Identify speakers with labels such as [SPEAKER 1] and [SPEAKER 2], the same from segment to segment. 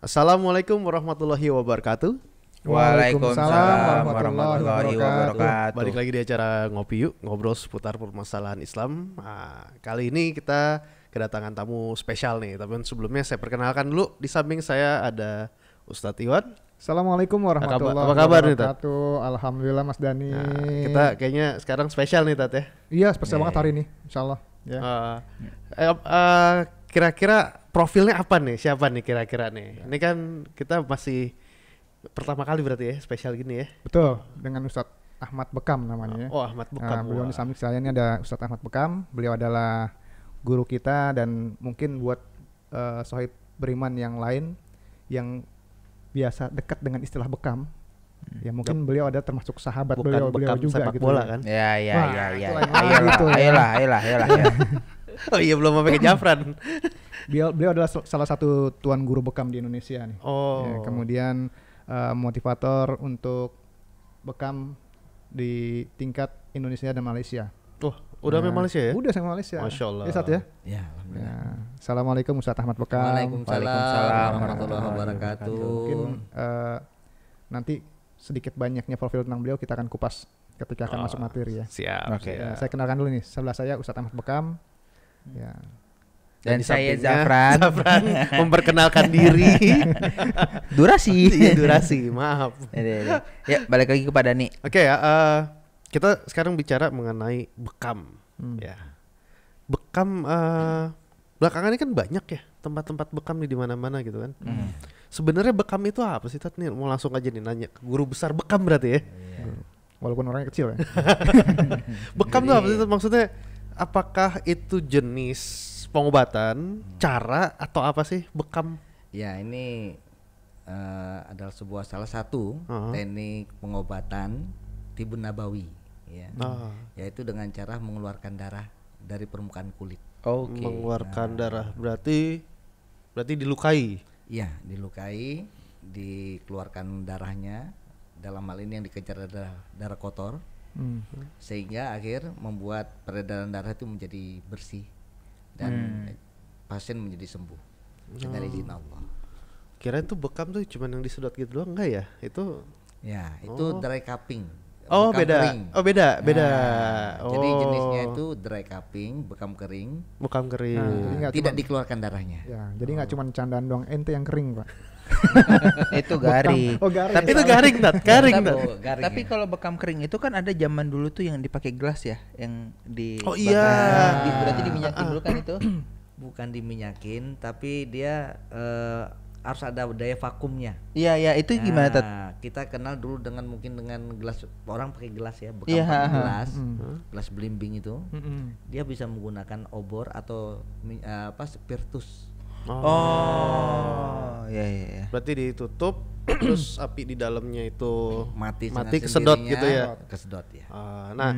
[SPEAKER 1] Assalamualaikum warahmatullahi wabarakatuh.
[SPEAKER 2] Waalaikumsalam warahmatullahi wabarakatuh.
[SPEAKER 1] Balik lagi di acara Ngopi Yuk, ngobrol seputar permasalahan Islam. Nah, kali ini kita kedatangan tamu spesial nih. Tapi sebelumnya saya perkenalkan dulu. Di samping saya ada Ustadz Iwan.
[SPEAKER 3] Assalamualaikum warahmatullahi
[SPEAKER 1] Apa kabar nih, Tat?
[SPEAKER 3] wabarakatuh. Alhamdulillah Mas Dani.
[SPEAKER 1] Nah, kita kayaknya sekarang spesial nih, Tat ya.
[SPEAKER 3] Iya, spesial banget hari ini, insyaallah. Ya.
[SPEAKER 1] Kira-kira profilnya apa nih? Siapa nih kira-kira nih? Ini kan kita masih pertama kali berarti ya spesial gini ya.
[SPEAKER 3] Betul, dengan Ustadz Ahmad Bekam namanya ya.
[SPEAKER 1] Oh, Ahmad Bekam.
[SPEAKER 3] Nah, beliau di samping saya ini ada Ustadz Ahmad Bekam. Beliau adalah guru kita dan mungkin buat sohib beriman yang lain yang biasa dekat dengan istilah bekam. Ya mungkin beliau ada termasuk sahabat
[SPEAKER 1] Bukan
[SPEAKER 3] beliau
[SPEAKER 1] bekam
[SPEAKER 3] juga
[SPEAKER 1] sepak
[SPEAKER 3] gitu.
[SPEAKER 1] bola
[SPEAKER 3] ya.
[SPEAKER 1] kan?
[SPEAKER 2] Ya.
[SPEAKER 3] itu lain lagi gitu ya.
[SPEAKER 2] Ayolah.
[SPEAKER 1] Oh iya, belum sampai ke Jafran.
[SPEAKER 3] Beliau adalah salah satu tuan guru bekam di Indonesia nih.
[SPEAKER 1] Oh.
[SPEAKER 3] Ya, kemudian motivator untuk bekam di tingkat Indonesia dan Malaysia.
[SPEAKER 1] Oh, udah sampai Malaysia ya?
[SPEAKER 3] Udah sampai Malaysia.
[SPEAKER 1] Masya Allah.
[SPEAKER 3] Ya, Ustadz ya.
[SPEAKER 2] Ya,
[SPEAKER 3] Ya. Assalamualaikum Ustadz Ahmad Bekam.
[SPEAKER 2] Waalaikumsalam
[SPEAKER 3] warahmatullahi
[SPEAKER 2] wabarakatuh.
[SPEAKER 3] Mungkin nanti sedikit banyaknya profil tentang beliau kita akan kupas ketika akan masuk materi ya.
[SPEAKER 1] Siap.
[SPEAKER 2] Oke.
[SPEAKER 1] siap.
[SPEAKER 3] Saya kenalkan dulu nih, sebelah saya Ustadz Ahmad Bekam. Ya.
[SPEAKER 2] Dan
[SPEAKER 1] di
[SPEAKER 2] saya
[SPEAKER 1] sampingnya
[SPEAKER 2] Zafran.
[SPEAKER 1] Zafran memperkenalkan diri.
[SPEAKER 2] Durasi.
[SPEAKER 1] Iya, durasi, maaf.
[SPEAKER 2] Ya, balik lagi kepada Dani.
[SPEAKER 1] Oke ya, kita sekarang bicara mengenai bekam. Ya, bekam belakangan ini kan banyak ya tempat-tempat bekam nih di mana-mana gitu kan. Sebenarnya bekam itu apa sih, Tat? Nih mau langsung aja nih nanya ke guru besar bekam berarti ya.
[SPEAKER 3] Walaupun orangnya kecil ya.
[SPEAKER 1] Bekam tuh apa sih, Tat? Maksudnya apakah itu jenis pengobatan, cara atau apa sih bekam?
[SPEAKER 4] Ya, ini adalah salah satu teknik pengobatan tibun nabawi, ya, yaitu dengan cara mengeluarkan darah dari permukaan kulit.
[SPEAKER 2] Oke.
[SPEAKER 1] Mengeluarkan darah berarti dilukai.
[SPEAKER 4] Ya, dilukai, dikeluarkan darahnya. Dalam hal ini yang dikejar adalah darah kotor, sehingga akhir membuat peredaran darah itu menjadi bersih dan pasien menjadi sembuh dengan izin Allah.
[SPEAKER 1] Kira itu bekam tuh cuma yang disedot gitu doang, enggak ya? Itu
[SPEAKER 4] Ya, itu dry cupping.
[SPEAKER 1] Oh,
[SPEAKER 4] bekam
[SPEAKER 1] beda.
[SPEAKER 4] kering.
[SPEAKER 1] Oh, beda.
[SPEAKER 4] Jadi
[SPEAKER 1] Oh.
[SPEAKER 4] jenisnya itu dry cupping, bekam kering.
[SPEAKER 1] bekam kering.
[SPEAKER 3] Nah, jadi nggak
[SPEAKER 4] Tidak
[SPEAKER 3] cuma-
[SPEAKER 4] dikeluarkan darahnya.
[SPEAKER 3] Ya, jadi nggak cuma candaan doang, ente yang kering, Pak.
[SPEAKER 2] Itu garing.
[SPEAKER 3] Oh, garing.
[SPEAKER 1] Tapi itu garing, Tat. Garing, Tat.
[SPEAKER 4] Garing
[SPEAKER 2] Tapi
[SPEAKER 4] ya.
[SPEAKER 2] kalau bekam kering itu kan ada zaman dulu tuh yang dipakai gelas ya, yang di
[SPEAKER 1] Oh, iya.
[SPEAKER 2] berarti diminyakin dulu kan itu.
[SPEAKER 4] Bukan diminyakin, tapi dia harus ada daya vakumnya.
[SPEAKER 2] Iya, itu gimana, Tat?
[SPEAKER 4] Kita kenal dulu dengan mungkin dengan gelas, orang pakai gelas ya, bekam
[SPEAKER 2] Iya,
[SPEAKER 4] pakai
[SPEAKER 2] ha.
[SPEAKER 4] gelas belimbing itu. Dia bisa menggunakan obor atau spiritus.
[SPEAKER 2] Oh, iya.
[SPEAKER 1] Berarti ditutup terus api di dalamnya itu
[SPEAKER 4] Mati
[SPEAKER 1] kesedot
[SPEAKER 4] sendirinya,
[SPEAKER 1] gitu ya.
[SPEAKER 4] Kesedot ya.
[SPEAKER 1] Nah,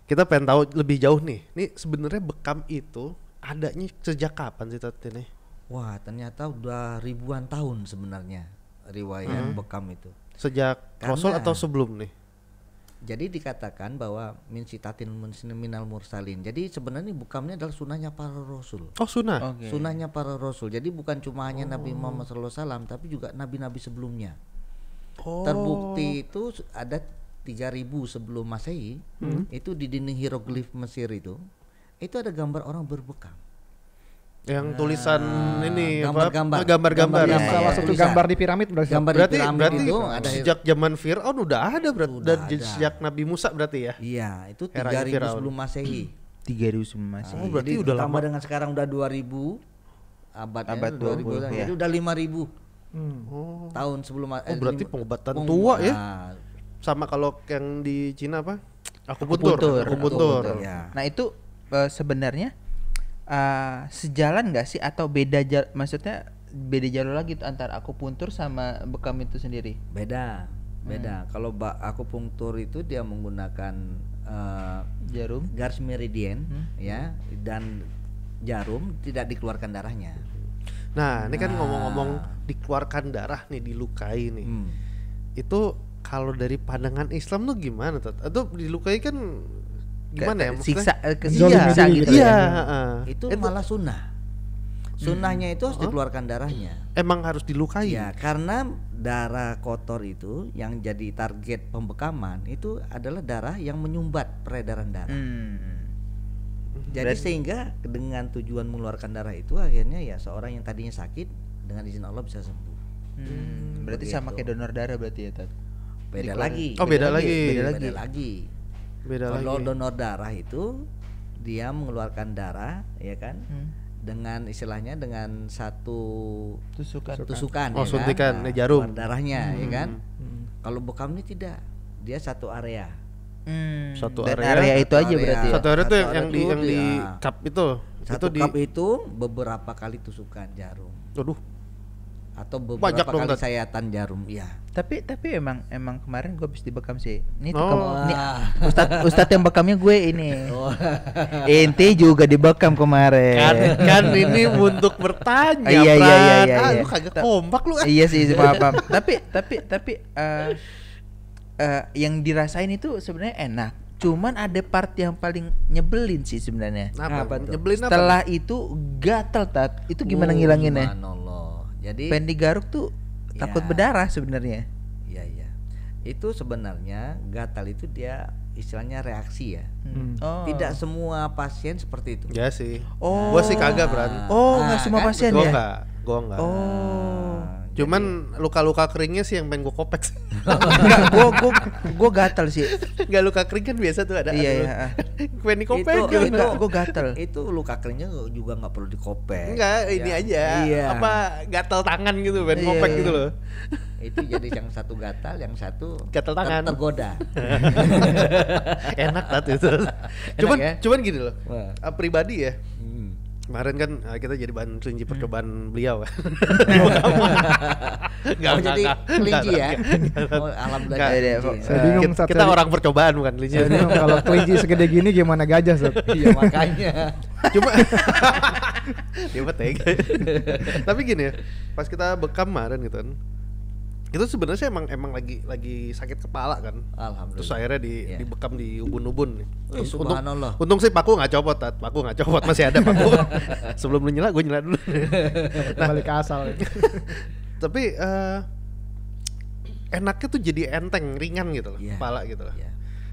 [SPEAKER 1] kita pengen tahu lebih jauh nih. Nih sebenarnya bekam itu adanya sejak kapan sih, Tat, ini?
[SPEAKER 4] Wah, ternyata udah ribuan tahun sebenarnya riwayat bekam itu.
[SPEAKER 1] Sejak
[SPEAKER 4] Karena-
[SPEAKER 1] Rasul atau sebelum nih?
[SPEAKER 4] Jadi dikatakan bahwa min sitatin minal mursalin. Jadi sebenarnya bekamnya adalah sunahnya para rasul.
[SPEAKER 1] Oh, sunnah.
[SPEAKER 2] Oke.
[SPEAKER 4] Sunahnya para rasul. Jadi bukan cuma hanya Nabi Muhammad SAW, tapi juga nabi-nabi sebelumnya.
[SPEAKER 1] Oh.
[SPEAKER 4] Terbukti itu ada 3000 sebelum Masehi, itu di dinding hieroglif Mesir itu ada gambar orang berbekam.
[SPEAKER 1] Yang tulisan ini
[SPEAKER 4] gambar-gambar.
[SPEAKER 1] gambar-gambar.
[SPEAKER 4] Gambar,
[SPEAKER 3] Salah
[SPEAKER 4] ya,
[SPEAKER 3] satu
[SPEAKER 4] tulisan.
[SPEAKER 3] gambar di piramid berarti.
[SPEAKER 4] Gambar
[SPEAKER 1] Berarti
[SPEAKER 4] di piramid
[SPEAKER 1] berarti
[SPEAKER 4] itu ada
[SPEAKER 1] sejak zaman Fir'aun udah ada berarti,
[SPEAKER 4] Sudah
[SPEAKER 1] dan
[SPEAKER 4] ada.
[SPEAKER 1] sejak Nabi Musa berarti ya.
[SPEAKER 4] Iya, itu
[SPEAKER 1] Eranya
[SPEAKER 4] 3000
[SPEAKER 1] Firaun.
[SPEAKER 4] sebelum Masehi.
[SPEAKER 2] 3000 sebelum Masehi.
[SPEAKER 1] Oh, berarti
[SPEAKER 4] Jadi
[SPEAKER 1] udah
[SPEAKER 4] ditambah
[SPEAKER 1] lama.
[SPEAKER 4] dengan sekarang udah 2000 abadnya
[SPEAKER 2] Abad
[SPEAKER 4] 2000
[SPEAKER 2] 20,
[SPEAKER 4] jadi
[SPEAKER 2] ya.
[SPEAKER 4] udah 5000
[SPEAKER 1] Oh.
[SPEAKER 4] tahun sebelum
[SPEAKER 1] Oh, berarti pengobatan tua ya?
[SPEAKER 4] Nah,
[SPEAKER 1] Sama kalau yang di Cina apa?
[SPEAKER 2] Akupuntur.
[SPEAKER 1] Akupuntur.
[SPEAKER 4] ya.
[SPEAKER 2] Nah, itu sebenarnya sejalan nggak sih atau maksudnya beda jalur lagi tuh antara akupuntur sama bekam itu sendiri?
[SPEAKER 4] Beda. Kalau akupunktur itu dia menggunakan
[SPEAKER 2] Jarum.
[SPEAKER 4] garis meridien ya, dan jarum tidak dikeluarkan darahnya.
[SPEAKER 1] Nah, ini kan ngomong-ngomong dikeluarkan darah nih, dilukai nih. Itu kalau dari pandangan Islam tuh gimana, Tat? Atau dilukai kan gimana ya maksudnya?
[SPEAKER 2] Siksa
[SPEAKER 3] Zolimi
[SPEAKER 2] siksa
[SPEAKER 3] diri
[SPEAKER 2] gitu
[SPEAKER 3] gitu
[SPEAKER 1] Iya,
[SPEAKER 2] ya.
[SPEAKER 1] heeh.
[SPEAKER 4] Itu malah sunnah. Sunnahnya itu harus dikeluarkan darahnya.
[SPEAKER 1] Emang harus dilukai.
[SPEAKER 4] Ya, karena darah kotor itu yang jadi target pembekaman itu adalah darah yang menyumbat peredaran darah. Jadi sehingga dengan tujuan mengeluarkan darah itu akhirnya ya seorang yang tadinya sakit dengan izin Allah bisa sembuh.
[SPEAKER 2] Berarti
[SPEAKER 4] Begitu.
[SPEAKER 2] sama kayak donor darah berarti ya, Tat?
[SPEAKER 4] Beda lagi.
[SPEAKER 1] Oh, beda lagi.
[SPEAKER 4] Beda lagi. Kalau donor darah itu dia mengeluarkan darah, ya kan? Dengan istilahnya dengan satu tusukan
[SPEAKER 1] Oh,
[SPEAKER 4] ya
[SPEAKER 1] suntikan,
[SPEAKER 4] kan?
[SPEAKER 1] jarum.
[SPEAKER 4] Keluar darahnya, ya kan? Kalau bekam ini tidak, dia satu area.
[SPEAKER 1] Satu
[SPEAKER 2] Dan
[SPEAKER 1] area
[SPEAKER 2] itu aja berarti ya?
[SPEAKER 1] Satu area itu
[SPEAKER 4] Satu
[SPEAKER 1] yang
[SPEAKER 4] area itu
[SPEAKER 1] di
[SPEAKER 4] dia.
[SPEAKER 1] cup itu.
[SPEAKER 4] Satu
[SPEAKER 1] itu
[SPEAKER 4] cup itu beberapa kali tusukan jarum
[SPEAKER 1] Aduh,
[SPEAKER 4] atau
[SPEAKER 1] Banyak
[SPEAKER 4] beberapa
[SPEAKER 1] dong,
[SPEAKER 4] kali
[SPEAKER 1] Tat.
[SPEAKER 4] sayatan jarum, ya.
[SPEAKER 2] Tapi emang kemarin gue habis dibekam sih. Ini
[SPEAKER 1] Oh.
[SPEAKER 2] ini Ustadz yang bekamnya gue ini. Ente juga dibekam kemarin.
[SPEAKER 1] kan ini untuk bertanya.
[SPEAKER 2] Iya,
[SPEAKER 1] Pran.
[SPEAKER 2] iya.
[SPEAKER 1] Lu kagak kompak lu.
[SPEAKER 2] Iya sih, paham. Tapi yang dirasain itu sebenarnya enak. Cuman ada part yang paling nyebelin sih sebenarnya.
[SPEAKER 4] Apa tuh?
[SPEAKER 1] Nyebelin apa?
[SPEAKER 2] Setelah itu gatel, Tat. Itu gimana ngilanginnya?
[SPEAKER 4] Subhanallah. Jadi
[SPEAKER 2] Pengen digaruk tuh takut
[SPEAKER 4] Ya.
[SPEAKER 2] berdarah sebenarnya.
[SPEAKER 4] iya. Itu sebenarnya gatal itu dia istilahnya reaksi ya.
[SPEAKER 2] Oh.
[SPEAKER 4] Tidak semua pasien seperti itu.
[SPEAKER 1] Ya sih.
[SPEAKER 2] Oh.
[SPEAKER 1] Gua sih kagak, Bran.
[SPEAKER 2] Oh,
[SPEAKER 4] Nah,
[SPEAKER 2] nggak semua
[SPEAKER 4] kan?
[SPEAKER 2] pasien
[SPEAKER 1] Gua
[SPEAKER 2] ya?
[SPEAKER 1] enggak.
[SPEAKER 2] Oh.
[SPEAKER 1] Cuman luka-luka keringnya sih yang pengen gua kopek.
[SPEAKER 2] Enggak, gua gatal sih.
[SPEAKER 1] Enggak, luka kering kan biasa tuh ada.
[SPEAKER 2] Iya.
[SPEAKER 1] Pengen dikopek.
[SPEAKER 2] Itu gua gatal.
[SPEAKER 4] Itu luka keringnya juga nggak perlu dikopek.
[SPEAKER 1] Enggak, ini
[SPEAKER 4] Ya.
[SPEAKER 1] aja.
[SPEAKER 4] Iya.
[SPEAKER 1] Apa gatal tangan gitu, pengen
[SPEAKER 2] Iya,
[SPEAKER 1] kopek
[SPEAKER 2] iya.
[SPEAKER 1] gitu loh.
[SPEAKER 4] Itu jadi yang satu gatal, yang satu
[SPEAKER 1] Gatal tangan.
[SPEAKER 4] tergoda.
[SPEAKER 1] Enak banget itu.
[SPEAKER 4] ya?
[SPEAKER 1] Cuman gini loh.
[SPEAKER 4] Wah.
[SPEAKER 1] Pribadi ya. Kemarin kan kita jadi bahan kelinci percobaan beliau. Enggak,
[SPEAKER 4] Oh, jadi kelinci ya? Oh, alhamdulillah.
[SPEAKER 1] Nggak.
[SPEAKER 4] jadi
[SPEAKER 2] Iya,
[SPEAKER 4] kelinci.
[SPEAKER 3] Saya bingung
[SPEAKER 1] Kita,
[SPEAKER 3] saat
[SPEAKER 1] kita
[SPEAKER 3] tadi.
[SPEAKER 1] orang percobaan bukan kelinci.
[SPEAKER 3] Saya bingung kalau kelinci segede gini gimana gajah, Sob?
[SPEAKER 4] Iya, makanya.
[SPEAKER 1] Cuma dia mah tega. Tapi gini ya, pas kita bekam kemarin gitu kan. Itu sebenarnya emang lagi sakit kepala kan.
[SPEAKER 4] Alhamdulillah.
[SPEAKER 1] Terus akhirnya
[SPEAKER 4] Iya.
[SPEAKER 1] dibekam di ubun-ubun nih.
[SPEAKER 4] Wih, subhanallah.
[SPEAKER 1] Untung sih paku nggak copot, Tat. Paku nggak copot, masih ada paku. Sebelum lu nyela, gue nyela dulu.
[SPEAKER 3] Kembali ke asal.
[SPEAKER 1] Tapi enaknya tuh jadi enteng, ringan gitu loh,
[SPEAKER 4] Iya.
[SPEAKER 1] kepala gitu loh.
[SPEAKER 4] Iya.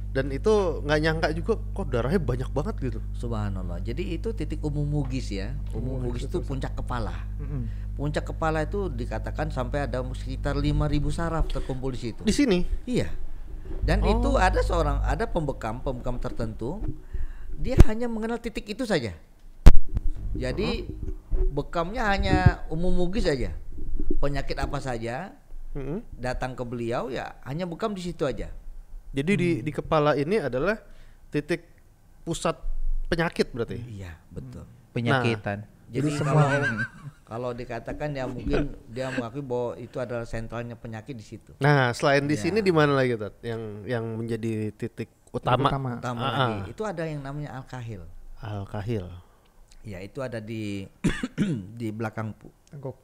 [SPEAKER 1] Dan itu nggak nyangka juga kok darahnya banyak banget gitu.
[SPEAKER 4] Subhanallah. Jadi itu titik umum mugis ya. Umum mugis itu puncak kepala. Puncak kepala itu dikatakan sampai ada sekitar 5.000 saraf terkumpul di situ.
[SPEAKER 1] Di sini
[SPEAKER 4] Iya. Dan itu ada pembekam tertentu, dia hanya mengenal titik itu saja. Jadi bekamnya hanya umum mugis saja. Penyakit apa saja datang ke beliau ya hanya bekam di situ aja.
[SPEAKER 1] Jadi di kepala ini adalah titik pusat penyakit berarti.
[SPEAKER 4] Iya, betul.
[SPEAKER 2] Penyakitan.
[SPEAKER 4] Jadi kalau dikatakan ya mungkin dia mengakui bahwa itu adalah sentralnya penyakit di situ.
[SPEAKER 1] Nah, selain di
[SPEAKER 4] Ya.
[SPEAKER 1] sini di mana lagi, Tat? Yang menjadi titik utama?
[SPEAKER 4] Utama lagi itu ada yang namanya al-kahil.
[SPEAKER 1] Al-kahil.
[SPEAKER 4] Ya, itu ada di di belakang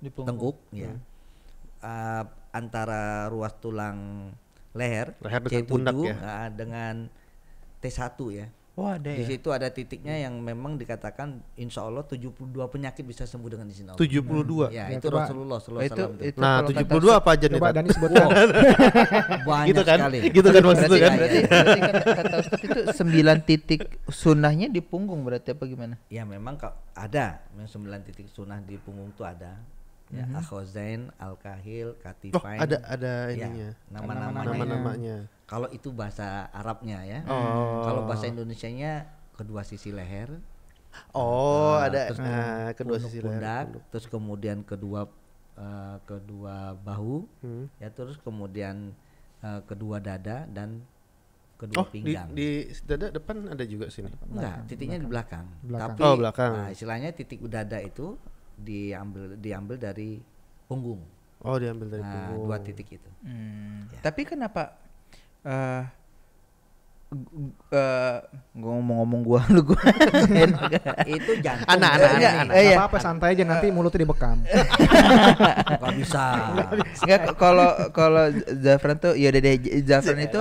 [SPEAKER 4] tengkuk ya. Antara ruas tulang leher
[SPEAKER 1] Leher dengan pundak ya.
[SPEAKER 4] dengan T1 ya.
[SPEAKER 2] Oh, ada
[SPEAKER 4] Di
[SPEAKER 2] ya.
[SPEAKER 4] situ ada titiknya yang memang dikatakan insya Allah 72 penyakit bisa sembuh dengan izin Allah.
[SPEAKER 1] 72.
[SPEAKER 4] Ya,
[SPEAKER 3] Ya,
[SPEAKER 4] itu
[SPEAKER 3] coba.
[SPEAKER 4] Rasulullah sallallahu alaihi wasallam.
[SPEAKER 2] Itu
[SPEAKER 1] Nah,
[SPEAKER 2] kalau kata
[SPEAKER 1] 72 apa aja nih,
[SPEAKER 3] Coba
[SPEAKER 1] Tat?
[SPEAKER 3] Dani sebutkan.
[SPEAKER 4] Banyak
[SPEAKER 1] Gitu kan?
[SPEAKER 4] sekali.
[SPEAKER 1] Gitu kan maksud lu kan?
[SPEAKER 2] Berarti kata Ustadz itu 9 titik sunnahnya di punggung berarti apa gimana?
[SPEAKER 4] Ya memang ada yang 9 titik sunnah di punggung itu ada. Ya, akhozain, al-kahil,
[SPEAKER 1] Oh,
[SPEAKER 4] katifain.
[SPEAKER 1] ada
[SPEAKER 4] Ya,
[SPEAKER 1] ininya.
[SPEAKER 4] nama-namanya.
[SPEAKER 1] Nama-namanya.
[SPEAKER 4] Kalau itu bahasa Arabnya ya.
[SPEAKER 1] Oh.
[SPEAKER 4] Kalau bahasa Indonesianya kedua sisi leher.
[SPEAKER 1] Oh, ada
[SPEAKER 4] terus
[SPEAKER 1] kedua
[SPEAKER 4] punuk
[SPEAKER 1] sisi
[SPEAKER 4] pundak,
[SPEAKER 1] leher.
[SPEAKER 4] terus kemudian kedua bahu,
[SPEAKER 1] Hmm.
[SPEAKER 4] ya terus kemudian kedua dada dan kedua
[SPEAKER 1] Oh,
[SPEAKER 4] pinggang.
[SPEAKER 1] di dada depan ada juga sini.
[SPEAKER 4] Enggak, titiknya di belakang.
[SPEAKER 3] Belakang.
[SPEAKER 4] Tapi
[SPEAKER 1] Oh, belakang.
[SPEAKER 4] nah, istilahnya titik dada itu diambil dari punggung.
[SPEAKER 1] Oh, diambil dari
[SPEAKER 4] Nah,
[SPEAKER 1] punggung.
[SPEAKER 4] 2 titik itu. Ya.
[SPEAKER 2] Tapi kenapa ngomong-ngomong gua lu gua
[SPEAKER 4] Itu jantung.
[SPEAKER 1] Anak-anak,
[SPEAKER 4] Enggak,
[SPEAKER 1] anak-anak.
[SPEAKER 2] Iya.
[SPEAKER 3] Gak apa-apa, santai aja, nanti mulutnya dibekam.
[SPEAKER 4] Nggak bisa.
[SPEAKER 2] Enggak, kalau Zafran tuh ya udah deh, Zafran itu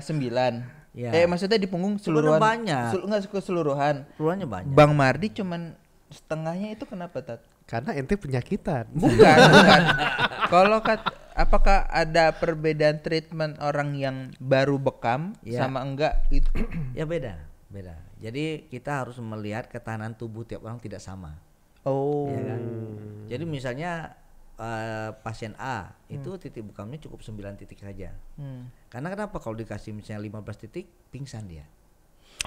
[SPEAKER 2] 9.
[SPEAKER 4] Ya.
[SPEAKER 2] Maksudnya di punggung
[SPEAKER 4] Sebenarnya
[SPEAKER 2] seluruhan.
[SPEAKER 4] banyak.
[SPEAKER 2] Enggak keseluruhan.
[SPEAKER 4] Keluarnya banyak.
[SPEAKER 2] Bang Mardi cuman setengahnya itu kenapa, Tat?
[SPEAKER 1] Karena ente penyakitan.
[SPEAKER 2] Bukan. Kalau apakah ada perbedaan treatment orang yang baru bekam
[SPEAKER 4] Ya.
[SPEAKER 2] sama enggak itu?
[SPEAKER 4] Ya beda. Jadi kita harus melihat ketahanan tubuh tiap orang tidak sama.
[SPEAKER 2] Oh.
[SPEAKER 4] Ya kan? Jadi misalnya pasien A itu titik bekamnya cukup 9 titik saja. Karena kenapa kalau dikasih misalnya 15 titik pingsan dia.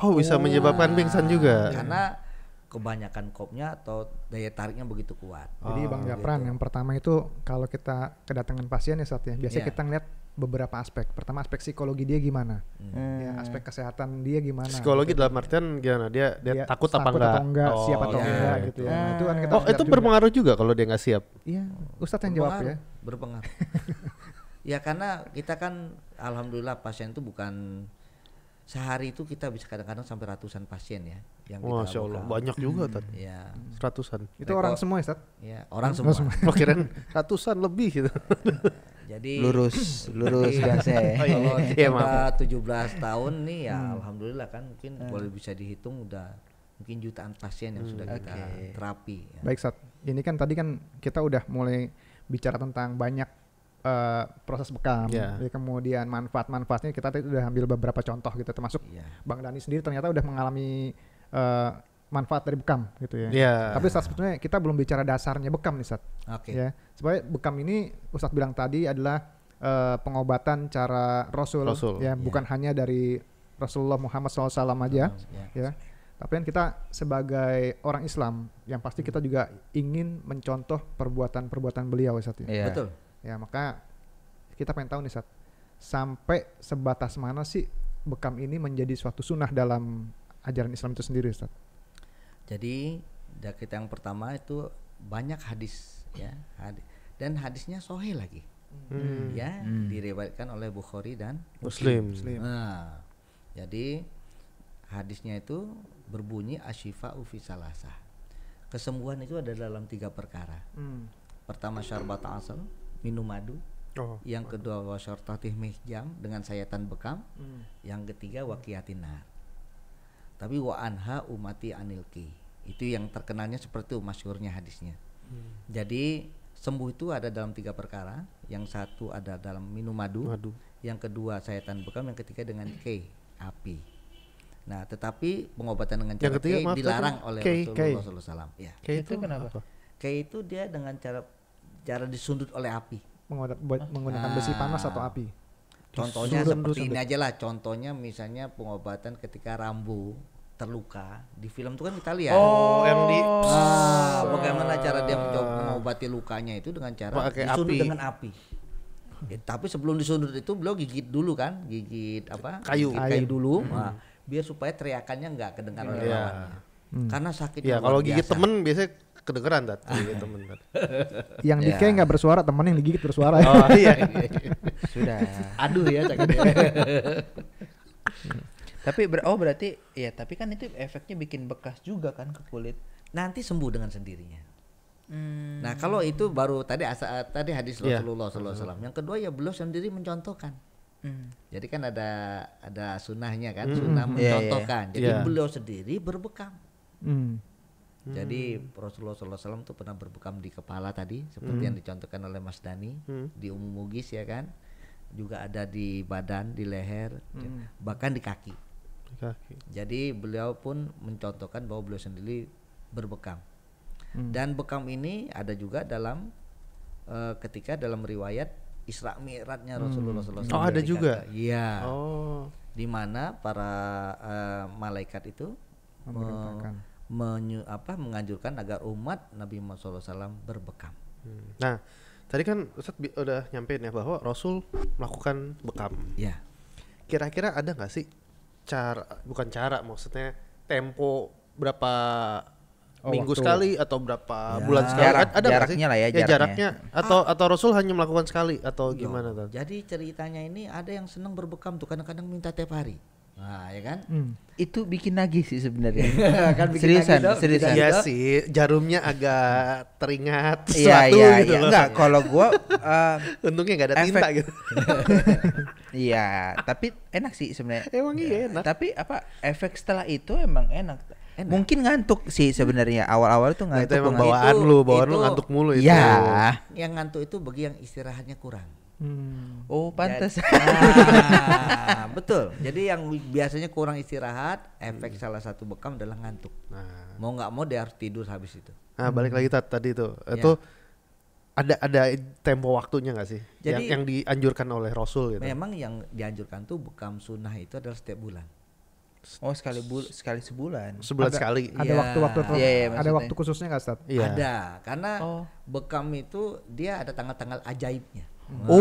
[SPEAKER 1] Oh, bisa menyebabkan pingsan juga.
[SPEAKER 4] Karena kebanyakan kopnya atau daya tariknya begitu kuat.
[SPEAKER 3] Jadi Bang Japran, yang pertama itu kalau kita kedatangan pasien ya biasanya
[SPEAKER 4] Iya.
[SPEAKER 3] kita ngeliat beberapa aspek. Pertama aspek psikologi dia gimana, ya, aspek kesehatan dia gimana.
[SPEAKER 1] Psikologi dalam artian gimana? Dia takut apa enggak?
[SPEAKER 3] siap atau
[SPEAKER 1] iya.
[SPEAKER 3] enggak gitu ya. Nah, itu kan kita
[SPEAKER 1] Oh,
[SPEAKER 3] harus
[SPEAKER 1] itu
[SPEAKER 3] lihat juga.
[SPEAKER 1] berpengaruh juga kalau dia nggak siap.
[SPEAKER 3] Iya, Ustadz yang jawab ya.
[SPEAKER 4] Berpengaruh. Ya karena kita kan alhamdulillah pasien itu bukan sehari itu kita bisa kadang-kadang sampai ratusan pasien ya yang kita
[SPEAKER 1] Masya Allah,
[SPEAKER 4] bekam.
[SPEAKER 1] banyak juga tadi.
[SPEAKER 4] Ya,
[SPEAKER 1] Ratusan.
[SPEAKER 3] Itu orang semua ya, Ustadz?
[SPEAKER 4] ya orang semua.
[SPEAKER 1] Oh, kirain ratusan lebih gitu.
[SPEAKER 4] Jadi
[SPEAKER 2] Lurus biasa ya.
[SPEAKER 4] kalau
[SPEAKER 1] Iya,
[SPEAKER 4] kita
[SPEAKER 1] maaf.
[SPEAKER 4] udah 17 tahun nih ya alhamdulillah kan mungkin boleh bisa dihitung udah mungkin jutaan pasien yang sudah kita terapi ya.
[SPEAKER 3] Baik, Ustadz. Ini kan tadi kan kita udah mulai bicara tentang banyak proses bekam,
[SPEAKER 1] Iya.
[SPEAKER 3] ya, kemudian manfaat-manfaatnya kita tadi udah ambil beberapa contoh gitu, termasuk
[SPEAKER 4] Iya.
[SPEAKER 3] Bang Dani sendiri ternyata udah mengalami manfaat dari bekam gitu ya.
[SPEAKER 1] Iya.
[SPEAKER 3] Tapi Ustadz sebetulnya kita belum bicara dasarnya bekam nih, Ustadz.
[SPEAKER 4] Oke.
[SPEAKER 3] Ya, supaya bekam ini Ustadz bilang tadi adalah pengobatan cara Rasul,
[SPEAKER 1] Rasul,
[SPEAKER 3] ya, bukan hanya dari Rasulullah Muhammad SAW aja,
[SPEAKER 4] Ya.
[SPEAKER 3] ya. Tapi kan kita sebagai orang Islam yang pasti kita juga ingin mencontoh perbuatan-perbuatan beliau, Ustadz. Ya.
[SPEAKER 2] Iya.
[SPEAKER 4] Betul.
[SPEAKER 3] Ya, maka kita pengen tahu nih, Ustadz, sampai sebatas mana sih bekam ini menjadi suatu sunnah dalam ajaran Islam itu sendiri, Ustadz?
[SPEAKER 4] Jadi kita yang pertama itu banyak hadis ya, dan hadisnya sahih lagi. Ya, diriwayatkan oleh Bukhari dan
[SPEAKER 1] Muslim.
[SPEAKER 4] Nah, jadi hadisnya itu berbunyi asyifa'u fi salasah. Kesembuhan itu ada dalam 3 perkara. Pertama syarbat asal, minum madu.
[SPEAKER 1] Oh.
[SPEAKER 4] Yang kedua wasyartatih mihjam dengan sayatan bekam. Yang ketiga waqiyatin nar. Tapi wa anha umati anilki. Itu yang terkenalnya seperti itu masyhurnya hadisnya. Jadi sembuh itu ada dalam 3 perkara. Yang satu ada dalam minum madu. Yang kedua sayatan bekam. Yang ketiga dengan api. Nah, tetapi pengobatan dengan cara
[SPEAKER 1] ketiga, maaf,
[SPEAKER 4] dilarang oleh Rasulullah SAW. Ya.
[SPEAKER 1] Kayak
[SPEAKER 2] Itu kenapa?
[SPEAKER 4] Itu dia dengan cara disundut oleh api.
[SPEAKER 3] Menggunakan besi panas atau api.
[SPEAKER 4] Contohnya seperti ini aja lah. Contohnya misalnya pengobatan ketika rambu terluka di film itu kan kita lihat.
[SPEAKER 1] Oh, yang di
[SPEAKER 4] Bagaimana cara dia mengobati lukanya itu dengan cara
[SPEAKER 1] pakai
[SPEAKER 4] disundut
[SPEAKER 1] api.
[SPEAKER 4] dengan api. Tapi sebelum disundut itu beliau gigit dulu kan, gigit apa?
[SPEAKER 1] Kayu.
[SPEAKER 4] Gigit kayu dulu, nah, biar supaya teriakannya nggak kedengaran oleh lawannya. Karena sakitnya
[SPEAKER 1] Ya, kalau
[SPEAKER 4] luar
[SPEAKER 1] gigit
[SPEAKER 4] biasa.
[SPEAKER 1] temen biasanya kedengeran tat. Gigit temen tat.
[SPEAKER 3] Yang di kayak nggak bersuara, temen yang digigit bersuara.
[SPEAKER 1] Oh iya.
[SPEAKER 2] Sudah.
[SPEAKER 1] Aduh ya cakep.
[SPEAKER 2] Tapi berarti ya, tapi kan itu efeknya bikin bekas juga kan ke kulit.
[SPEAKER 4] Nanti sembuh dengan sendirinya. Nah, kalau itu baru tadi hadis
[SPEAKER 1] Iya.
[SPEAKER 4] Rasulullah SAW. Yang kedua ya beliau sendiri mencontohkan. Jadi kan ada sunnahnya kan, sunnah mencontohkan. Jadi
[SPEAKER 1] Iya.
[SPEAKER 4] beliau sendiri berbekam.
[SPEAKER 3] Hmm.
[SPEAKER 4] Jadi Rasulullah SAW itu pernah berbekam di kepala tadi, seperti yang dicontohkan oleh Mas Dani, di umum mugis ya kan, juga ada di badan, di leher, bahkan di kaki. Jadi beliau pun mencontohkan bahwa beliau sendiri berbekam. Dan bekam ini ada juga dalam ketika dalam riwayat Isra Mi'rajnya Rasulullah SAW.
[SPEAKER 1] Oh, ada juga?
[SPEAKER 4] Iya.
[SPEAKER 1] Oh.
[SPEAKER 4] Di mana para malaikat itu menganjurkan agar umat Nabi Muhammad SAW berbekam.
[SPEAKER 1] Nah, tadi kan Ustadz udah nyampein ya bahwa Rasul melakukan bekam.
[SPEAKER 4] Ya.
[SPEAKER 1] Kira-kira ada nggak sih maksudnya tempo berapa minggu
[SPEAKER 3] waktu.
[SPEAKER 1] sekali atau berapa
[SPEAKER 4] Ya.
[SPEAKER 1] bulan sekali? Ada nggak sih?
[SPEAKER 2] Jaraknya lah ya,
[SPEAKER 1] jaraknya. Atau Rasul hanya melakukan sekali atau gimana tuh?
[SPEAKER 4] Jadi ceritanya ini ada yang senang berbekam tuh, kadang-kadang minta tiap hari. Nah, ya kan?
[SPEAKER 2] Itu bikin nagih sih sebenarnya.
[SPEAKER 4] Kan bikin
[SPEAKER 2] seriusan,
[SPEAKER 4] nagih dong,
[SPEAKER 2] seriusan.
[SPEAKER 1] Iya sih, jarumnya agak teringat
[SPEAKER 2] Iya,
[SPEAKER 1] sesuatu
[SPEAKER 2] iya,
[SPEAKER 1] gitu
[SPEAKER 2] iya.
[SPEAKER 1] loh.
[SPEAKER 2] Enggak, kalau gua
[SPEAKER 1] Untungnya nggak ada tinta gitu.
[SPEAKER 2] iya, tapi enak sih sebenarnya.
[SPEAKER 1] Emang iya enak.
[SPEAKER 2] Tapi efek setelah itu emang enak.
[SPEAKER 4] Enak.
[SPEAKER 2] Mungkin ngantuk sih sebenarnya awal-awal tuh
[SPEAKER 1] Nah,
[SPEAKER 2] ngantuk.
[SPEAKER 1] itu emang
[SPEAKER 2] gua
[SPEAKER 1] bawaan
[SPEAKER 4] Itu-
[SPEAKER 1] lu, bawaan lu
[SPEAKER 4] itu-
[SPEAKER 1] ngantuk mulu itu.
[SPEAKER 2] Ya.
[SPEAKER 4] Yang ngantuk itu bagi yang istirahatnya kurang.
[SPEAKER 2] Oh, pantas.
[SPEAKER 4] Nah, betul. Jadi yang biasanya kurang istirahat, efek salah satu bekam adalah ngantuk.
[SPEAKER 1] Nah,
[SPEAKER 4] Mau nggak mau dia harus tidur habis itu.
[SPEAKER 1] balik lagi tadi itu.
[SPEAKER 4] Ya.
[SPEAKER 1] Itu ada tempo waktunya nggak sih?
[SPEAKER 4] Jadi-
[SPEAKER 1] yang dianjurkan oleh Rasul gitu.
[SPEAKER 4] Memang yang dianjurkan tuh bekam sunnah itu adalah setiap bulan.
[SPEAKER 2] Oh, sekali sebulan.
[SPEAKER 1] Sebulan
[SPEAKER 3] Ada-
[SPEAKER 1] sekali.
[SPEAKER 3] Ada
[SPEAKER 4] Iya.
[SPEAKER 3] waktu-waktu
[SPEAKER 2] Iya, iya,
[SPEAKER 3] ada
[SPEAKER 2] maksudnya.
[SPEAKER 3] waktu khususnya nggak, Ustaz?
[SPEAKER 1] Iya.
[SPEAKER 4] Ada, karena
[SPEAKER 2] Oh.
[SPEAKER 4] bekam itu dia ada tanggal-tanggal ajaibnya.
[SPEAKER 2] Oh,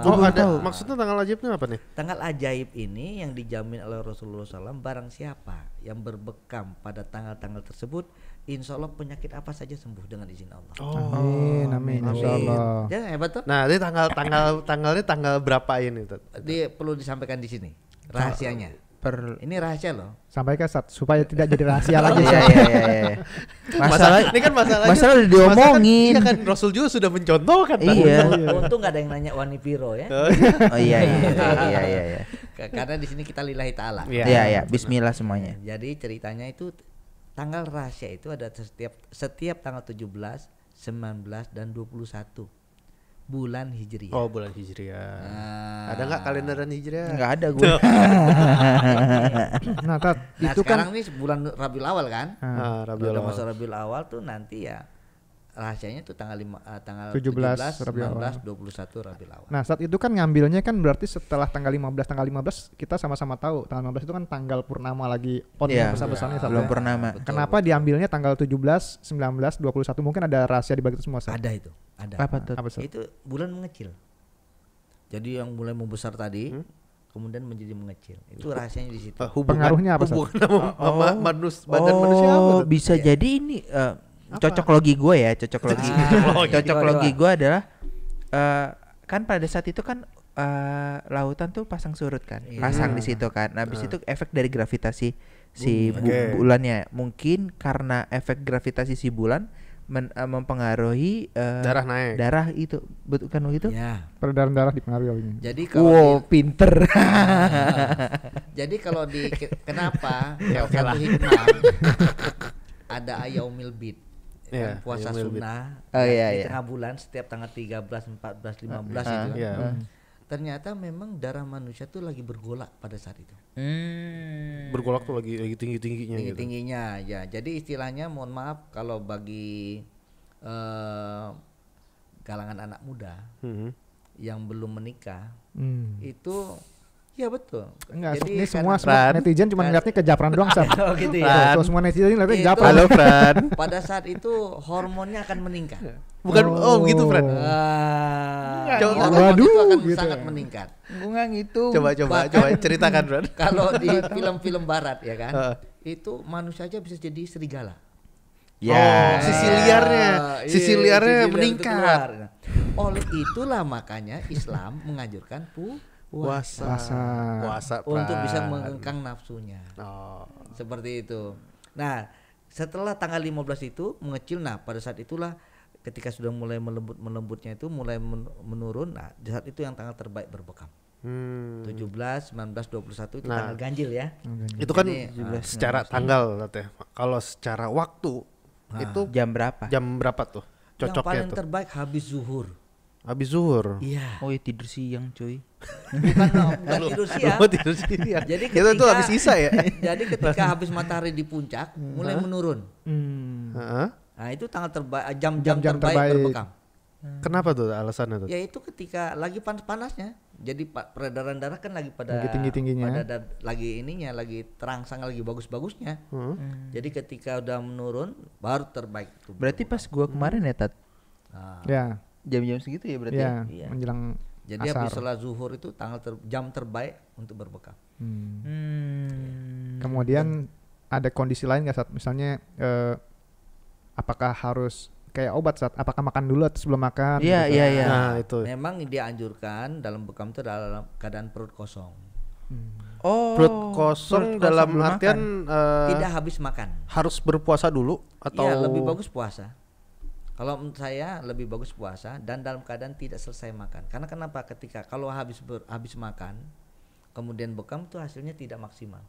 [SPEAKER 1] Oh,
[SPEAKER 2] baru
[SPEAKER 1] ada.
[SPEAKER 2] tahu.
[SPEAKER 1] Maksudnya tanggal wajibnya apa nih?
[SPEAKER 4] Tanggal ajaib ini yang dijamin oleh Rasulullah SAW, barang siapa yang berbekam pada tanggal-tanggal tersebut, insya Allah penyakit apa saja sembuh dengan izin Allah.
[SPEAKER 3] Amin, amin, insyaallah.
[SPEAKER 4] Ya hebat tuh.
[SPEAKER 1] Nah, ini tanggalnya tanggal berapa ini? Tud?
[SPEAKER 4] Dia perlu disampaikan di sini rahasianya. Ini rahasia loh.
[SPEAKER 3] Sampaikan, Ustaz, supaya tidak jadi rahasia lagi.
[SPEAKER 2] Iya, iya, iya, iya. Masalah
[SPEAKER 1] ini kan masalahnya.
[SPEAKER 2] masalah udah diomongin.
[SPEAKER 1] Iya kan Rasul juga sudah mencontohkan. Tad.
[SPEAKER 2] Iya.
[SPEAKER 4] Untung nggak ada yang nanya Wani Piro ya.
[SPEAKER 2] Oh iya iya iya iya iya.
[SPEAKER 4] Karena di sini kita lillahi ta'ala.
[SPEAKER 1] Iya.
[SPEAKER 2] Iya iya, bismillah semuanya.
[SPEAKER 4] Jadi ceritanya itu tanggal rahasia itu ada setiap tanggal 17, 19 dan 21 bulan Hijriah.
[SPEAKER 1] Oh, bulan Hijriah.
[SPEAKER 4] Nah.
[SPEAKER 1] Ada nggak kalenderan Hijriah?
[SPEAKER 2] Enggak ada gue.
[SPEAKER 3] Nah, Tat,
[SPEAKER 4] Nah,
[SPEAKER 3] itu kan
[SPEAKER 4] sekarang nih bulan Rabiul Awal kan?
[SPEAKER 1] Rabiul
[SPEAKER 4] Udah
[SPEAKER 1] Awal.
[SPEAKER 4] masuk Rabiul Awal tuh nanti ya rahasianya tuh tanggal
[SPEAKER 3] 17
[SPEAKER 4] 17,
[SPEAKER 3] Rabiul
[SPEAKER 4] 19, 21 Rabiul Awal.
[SPEAKER 3] Nah, saat itu kan ngambilnya kan berarti setelah tanggal 15 kita sama-sama tahu tanggal 15 itu kan tanggal purnama lagi
[SPEAKER 2] Iya,
[SPEAKER 3] besar-besarnya Ustaz,
[SPEAKER 2] belum
[SPEAKER 3] ya.
[SPEAKER 2] purnama.
[SPEAKER 4] Betul,
[SPEAKER 3] Kenapa diambilnya tanggal 17, 19, 21? Mungkin ada rahasia di balik itu semua, Ustaz.
[SPEAKER 4] Ada itu, ada.
[SPEAKER 2] Apa tuh?
[SPEAKER 3] Apa, Ustaz?
[SPEAKER 4] Itu bulan mengecil. Jadi yang mulai membesar tadi kemudian menjadi mengecil. Itu rahasianya di situ.
[SPEAKER 3] Pengaruhnya apa, Ustaz?
[SPEAKER 1] Hubungan sama badan manusia apa?
[SPEAKER 2] Oh,
[SPEAKER 1] Tad?
[SPEAKER 2] bisa jadi ini cocoklogi gue ya, cocoklogi. Cocoklogi gue adalah kan pada saat itu kan lautan tuh pasang surut kan,
[SPEAKER 4] Iya.
[SPEAKER 2] pasang di situ kan. Nah, habis itu efek dari gravitasi si
[SPEAKER 1] Oke.
[SPEAKER 2] bulannya, mungkin karena efek gravitasi si bulan mempengaruhi
[SPEAKER 1] Darah naik.
[SPEAKER 2] darah itu, betul kan begitu?
[SPEAKER 4] Ya.
[SPEAKER 3] Peredaran darah dipengaruhi oleh ini.
[SPEAKER 4] Jadi kalau
[SPEAKER 2] Wow, pinter.
[SPEAKER 4] jadi kalau kenapa
[SPEAKER 1] Ya, oke
[SPEAKER 4] satu
[SPEAKER 1] lah.
[SPEAKER 4] hikmah ada ayaumil bid.
[SPEAKER 1] Iya,
[SPEAKER 4] Kan puasa
[SPEAKER 1] ayaumil bid.
[SPEAKER 4] sunnah
[SPEAKER 2] Oh,
[SPEAKER 4] di
[SPEAKER 2] iya, iya.
[SPEAKER 4] tengah bulan setiap tanggal 13, 14, 15 itu kan.
[SPEAKER 1] Iya.
[SPEAKER 4] Ternyata memang darah manusia tuh lagi bergolak pada saat itu.
[SPEAKER 1] Bergolak tuh lagi tinggi-tingginya gitu.
[SPEAKER 4] Tinggi-tingginya ya. Jadi istilahnya mohon maaf kalau bagi kalangan anak muda
[SPEAKER 1] Mhm.
[SPEAKER 4] yang belum menikah
[SPEAKER 3] Hmm.
[SPEAKER 4] itu ya betul.
[SPEAKER 3] Enggak,
[SPEAKER 4] Jadi
[SPEAKER 3] ini
[SPEAKER 4] karena-
[SPEAKER 3] semua netizen cuma ngeliatnya ke Japran doang, Ustaz.
[SPEAKER 4] Oh gitu ya.
[SPEAKER 1] Fran.
[SPEAKER 3] Tuh, semua netizen ngeliatnya ke
[SPEAKER 4] Itu-
[SPEAKER 3] Japran.
[SPEAKER 1] Halo, Fran.
[SPEAKER 4] Pada saat itu hormonnya akan meningkat.
[SPEAKER 1] Bukan gitu, Fran.
[SPEAKER 4] Hormon
[SPEAKER 3] Waduh,
[SPEAKER 4] itu akan
[SPEAKER 3] gitu
[SPEAKER 4] sangat
[SPEAKER 3] ya.
[SPEAKER 4] meningkat.
[SPEAKER 2] Bunga gitu.
[SPEAKER 1] Coba
[SPEAKER 4] Bahkan-
[SPEAKER 1] ceritakan, Fran.
[SPEAKER 4] Kalau di film-film barat ya kan,
[SPEAKER 1] Heeh.
[SPEAKER 4] itu manusia aja bisa jadi serigala.
[SPEAKER 1] Oh, sisi liarnya,
[SPEAKER 4] Iya,
[SPEAKER 1] sisi liarnya
[SPEAKER 4] itu
[SPEAKER 1] meningkat.
[SPEAKER 4] keluar. Nah, oleh itulah makanya Islam menganjurkan puasa
[SPEAKER 1] Puasa,
[SPEAKER 4] untuk
[SPEAKER 1] Fran.
[SPEAKER 4] bisa mengengkang nafsunya.
[SPEAKER 1] Oh.
[SPEAKER 4] Seperti itu. Nah, setelah tanggal 15 itu mengecil, nah pada saat itulah ketika sudah mulai melembutnya itu mulai menurun. Nah, di saat itu yang tanggal terbaik berbekam. 17, 19, 21 itu
[SPEAKER 1] Nah.
[SPEAKER 4] tanggal ganjil ya.
[SPEAKER 1] Itu kan
[SPEAKER 4] Jadi,
[SPEAKER 1] secara tanggal Teh. Kalau secara waktu itu
[SPEAKER 2] Jam berapa?
[SPEAKER 1] jam berapa tuh?
[SPEAKER 4] Yang
[SPEAKER 1] Cocoknya
[SPEAKER 4] paling
[SPEAKER 1] tuh.
[SPEAKER 4] terbaik habis zuhur.
[SPEAKER 1] Habis zuhur.
[SPEAKER 4] Iya.
[SPEAKER 2] Oh, ya tidur siang, cuy.
[SPEAKER 4] Bukan tidur siang.
[SPEAKER 1] Lu tidur siang.
[SPEAKER 4] Jadi
[SPEAKER 1] itu tuh
[SPEAKER 4] ketika-
[SPEAKER 1] habis isa ya.
[SPEAKER 4] Jadi ketika habis matahari di puncak mulai menurun.
[SPEAKER 1] Heeh.
[SPEAKER 4] Nah, itu tanggal terbaik, jam-jam
[SPEAKER 3] Jam-jam
[SPEAKER 4] terbaik
[SPEAKER 3] terbaik.
[SPEAKER 4] berbekam.
[SPEAKER 1] Kenapa tuh alasannya tuh?
[SPEAKER 4] Yaitu ketika lagi panas-panasnya. Jadi peredaran darah kan lagi pada
[SPEAKER 3] Lagi tinggi-tingginya.
[SPEAKER 4] lagi ininya, lagi terangsang, lagi bagus-bagusnya.
[SPEAKER 1] Hmm.
[SPEAKER 4] Jadi ketika udah menurun baru terbaik tuh.
[SPEAKER 2] Berarti pas gua kemarin ya, Tat.
[SPEAKER 4] Nah,
[SPEAKER 3] Ya,
[SPEAKER 2] Jam-jam segitu ya berarti.
[SPEAKER 3] ya,
[SPEAKER 4] Iya.
[SPEAKER 3] menjelang
[SPEAKER 4] jadi
[SPEAKER 3] asar.
[SPEAKER 4] habis sholat zuhur itu jam terbaik untuk berbekam.
[SPEAKER 3] Kemudian ada kondisi lain nggak, Sat? Misalnya apakah harus kayak obat, Sat? Apakah makan dulu atau sebelum makan?
[SPEAKER 2] Iya,
[SPEAKER 3] gitu,
[SPEAKER 2] iya,
[SPEAKER 3] Sat?
[SPEAKER 2] iya.
[SPEAKER 1] Nah, itu.
[SPEAKER 4] Memang dianjurkan dalam bekam itu dalam keadaan perut kosong.
[SPEAKER 2] Oh.
[SPEAKER 1] Perut kosong
[SPEAKER 2] perut
[SPEAKER 1] dalam
[SPEAKER 2] belum
[SPEAKER 1] artian
[SPEAKER 2] makan.
[SPEAKER 4] Tidak habis makan.
[SPEAKER 1] harus berpuasa dulu atau
[SPEAKER 4] Iya, lebih bagus puasa. Kalau menurut saya lebih bagus puasa dan dalam keadaan tidak selesai makan. Karena kenapa? Ketika kalau habis makan kemudian bekam tuh hasilnya tidak maksimal.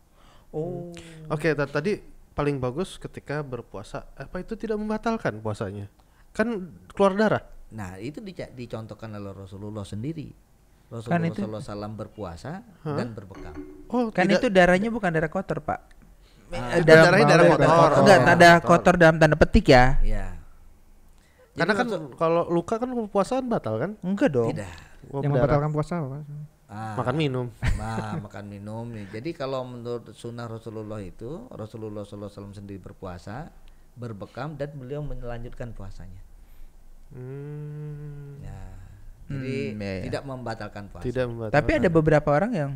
[SPEAKER 2] Oh.
[SPEAKER 1] Oke, tadi paling bagus ketika berpuasa. Apa itu tidak membatalkan puasanya? Kan keluar darah.
[SPEAKER 4] Nah, itu dicontohkan oleh Rasulullah sendiri.
[SPEAKER 2] Kan
[SPEAKER 4] Rasulullah SAW berpuasa dan berbekam.
[SPEAKER 1] Oh,
[SPEAKER 2] Kan itu darahnya bukan darah kotor, Pak.
[SPEAKER 1] darahnya darah kotor.
[SPEAKER 2] Enggak, darah kotor dalam tanda petik ya.
[SPEAKER 4] Iya.
[SPEAKER 1] Karena kan kalau luka kan puasaan batal kan?
[SPEAKER 2] Enggak dong.
[SPEAKER 4] Tidak.
[SPEAKER 1] Oh,
[SPEAKER 3] Yang
[SPEAKER 1] berdarah.
[SPEAKER 3] membatalkan puasa apa?
[SPEAKER 1] Makan minum.
[SPEAKER 4] Makan minum nih. Jadi kalau menurut sunnah Rasulullah itu, Rasulullah SAW sendiri berpuasa, berbekam dan beliau melanjutkan puasanya. Ya. Jadi tidak membatalkan puasa.
[SPEAKER 1] Tidak membatalkan.
[SPEAKER 2] Tapi ada beberapa orang yang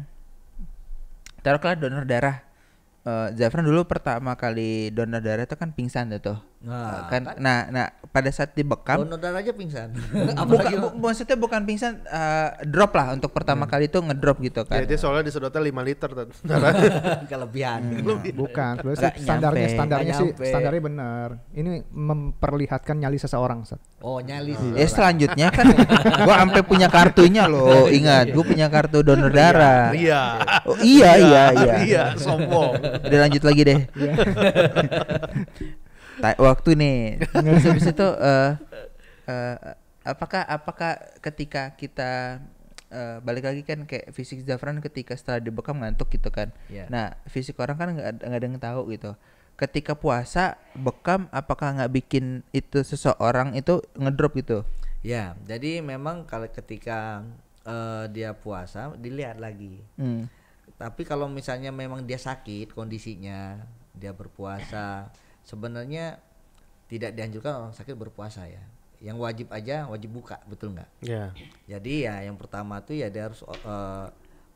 [SPEAKER 2] taruhlah donor darah. Zafran dulu pertama kali donor darah itu kan pingsan tuh.
[SPEAKER 4] Nah,
[SPEAKER 2] Nah, pada saat dibekam
[SPEAKER 4] donor darah aja pingsan.
[SPEAKER 2] maksudnya bukan pingsan, drop lah untuk pertama kali itu ngedrop gitu kan.
[SPEAKER 1] Ya, dia soalnya disedotnya 5 liter darah.
[SPEAKER 4] Kelebihan.
[SPEAKER 3] Bukan,
[SPEAKER 2] Nggak
[SPEAKER 3] standarnya
[SPEAKER 2] nyampe.
[SPEAKER 3] sih standarnya benar. Ini memperlihatkan nyali seseorang, Sat.
[SPEAKER 4] Oh, nyali.
[SPEAKER 2] Selanjutnya kan gua sampai punya kartunya loh. Ingat, gua punya kartu donor darah.
[SPEAKER 1] Iya.
[SPEAKER 2] Oh, iya.
[SPEAKER 1] Iya, sombong.
[SPEAKER 2] Udah lanjut lagi deh. Waktu nih. Terus habis itu apakah ketika kita balik lagi kan kayak fisik Zafran ketika setelah dibekam ngantuk gitu kan.
[SPEAKER 4] Yeah.
[SPEAKER 2] Nah, fisik orang kan nggak ada yang tahu gitu. Ketika puasa bekam apakah nggak bikin itu seseorang itu ngedrop gitu?
[SPEAKER 4] Ya, jadi memang kalau ketika dia puasa dilihat lagi. Tapi kalau misalnya memang dia sakit kondisinya, dia berpuasa, sebenarnya tidak dianjurkan orang sakit berpuasa ya. Yang wajib buka, betul nggak?
[SPEAKER 1] Ya.
[SPEAKER 4] Jadi ya yang pertama tuh ya dia harus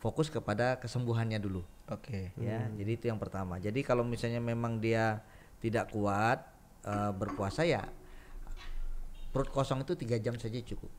[SPEAKER 4] fokus kepada kesembuhannya dulu.
[SPEAKER 2] Oke.
[SPEAKER 4] Ya, jadi itu yang pertama. Jadi kalau misalnya memang dia tidak kuat berpuasa ya perut kosong itu 3 jam saja cukup.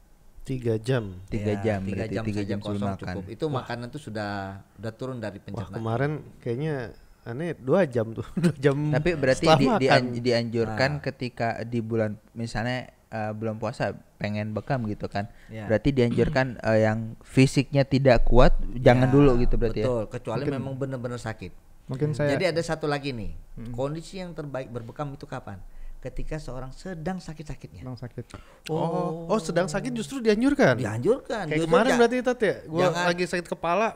[SPEAKER 1] 3 jam.
[SPEAKER 2] 3 jam.
[SPEAKER 4] 3
[SPEAKER 2] berarti
[SPEAKER 4] jam
[SPEAKER 2] 3
[SPEAKER 4] saja
[SPEAKER 2] jam
[SPEAKER 4] kosong
[SPEAKER 2] sebelum
[SPEAKER 4] cukup.
[SPEAKER 2] makan.
[SPEAKER 4] Itu makanan tuh sudah turun dari
[SPEAKER 1] Wah,
[SPEAKER 4] pencernaan.
[SPEAKER 1] kemarin kayaknya aneh 2 jam tuh. 2 jam.
[SPEAKER 2] Tapi berarti
[SPEAKER 1] setelah makan.
[SPEAKER 2] dianjurkan ketika di bulan misalnya bulan puasa pengen bekam gitu kan.
[SPEAKER 4] Ya.
[SPEAKER 2] Berarti dianjurkan yang fisiknya tidak kuat jangan dulu gitu berarti
[SPEAKER 4] betul, kecuali memang benar-benar sakit.
[SPEAKER 3] Mungkin saya
[SPEAKER 4] Jadi ada satu lagi nih. Kondisi yang terbaik berbekam itu kapan? Ketika seorang sedang sakit-sakitnya.
[SPEAKER 3] sedang sakit.
[SPEAKER 1] Oh, sedang sakit justru dianjurkan.
[SPEAKER 4] Dianjurkan.
[SPEAKER 1] Kayak
[SPEAKER 4] Justru
[SPEAKER 1] kemarin berarti itu ya. Gua
[SPEAKER 4] jangan-
[SPEAKER 1] lagi sakit kepala.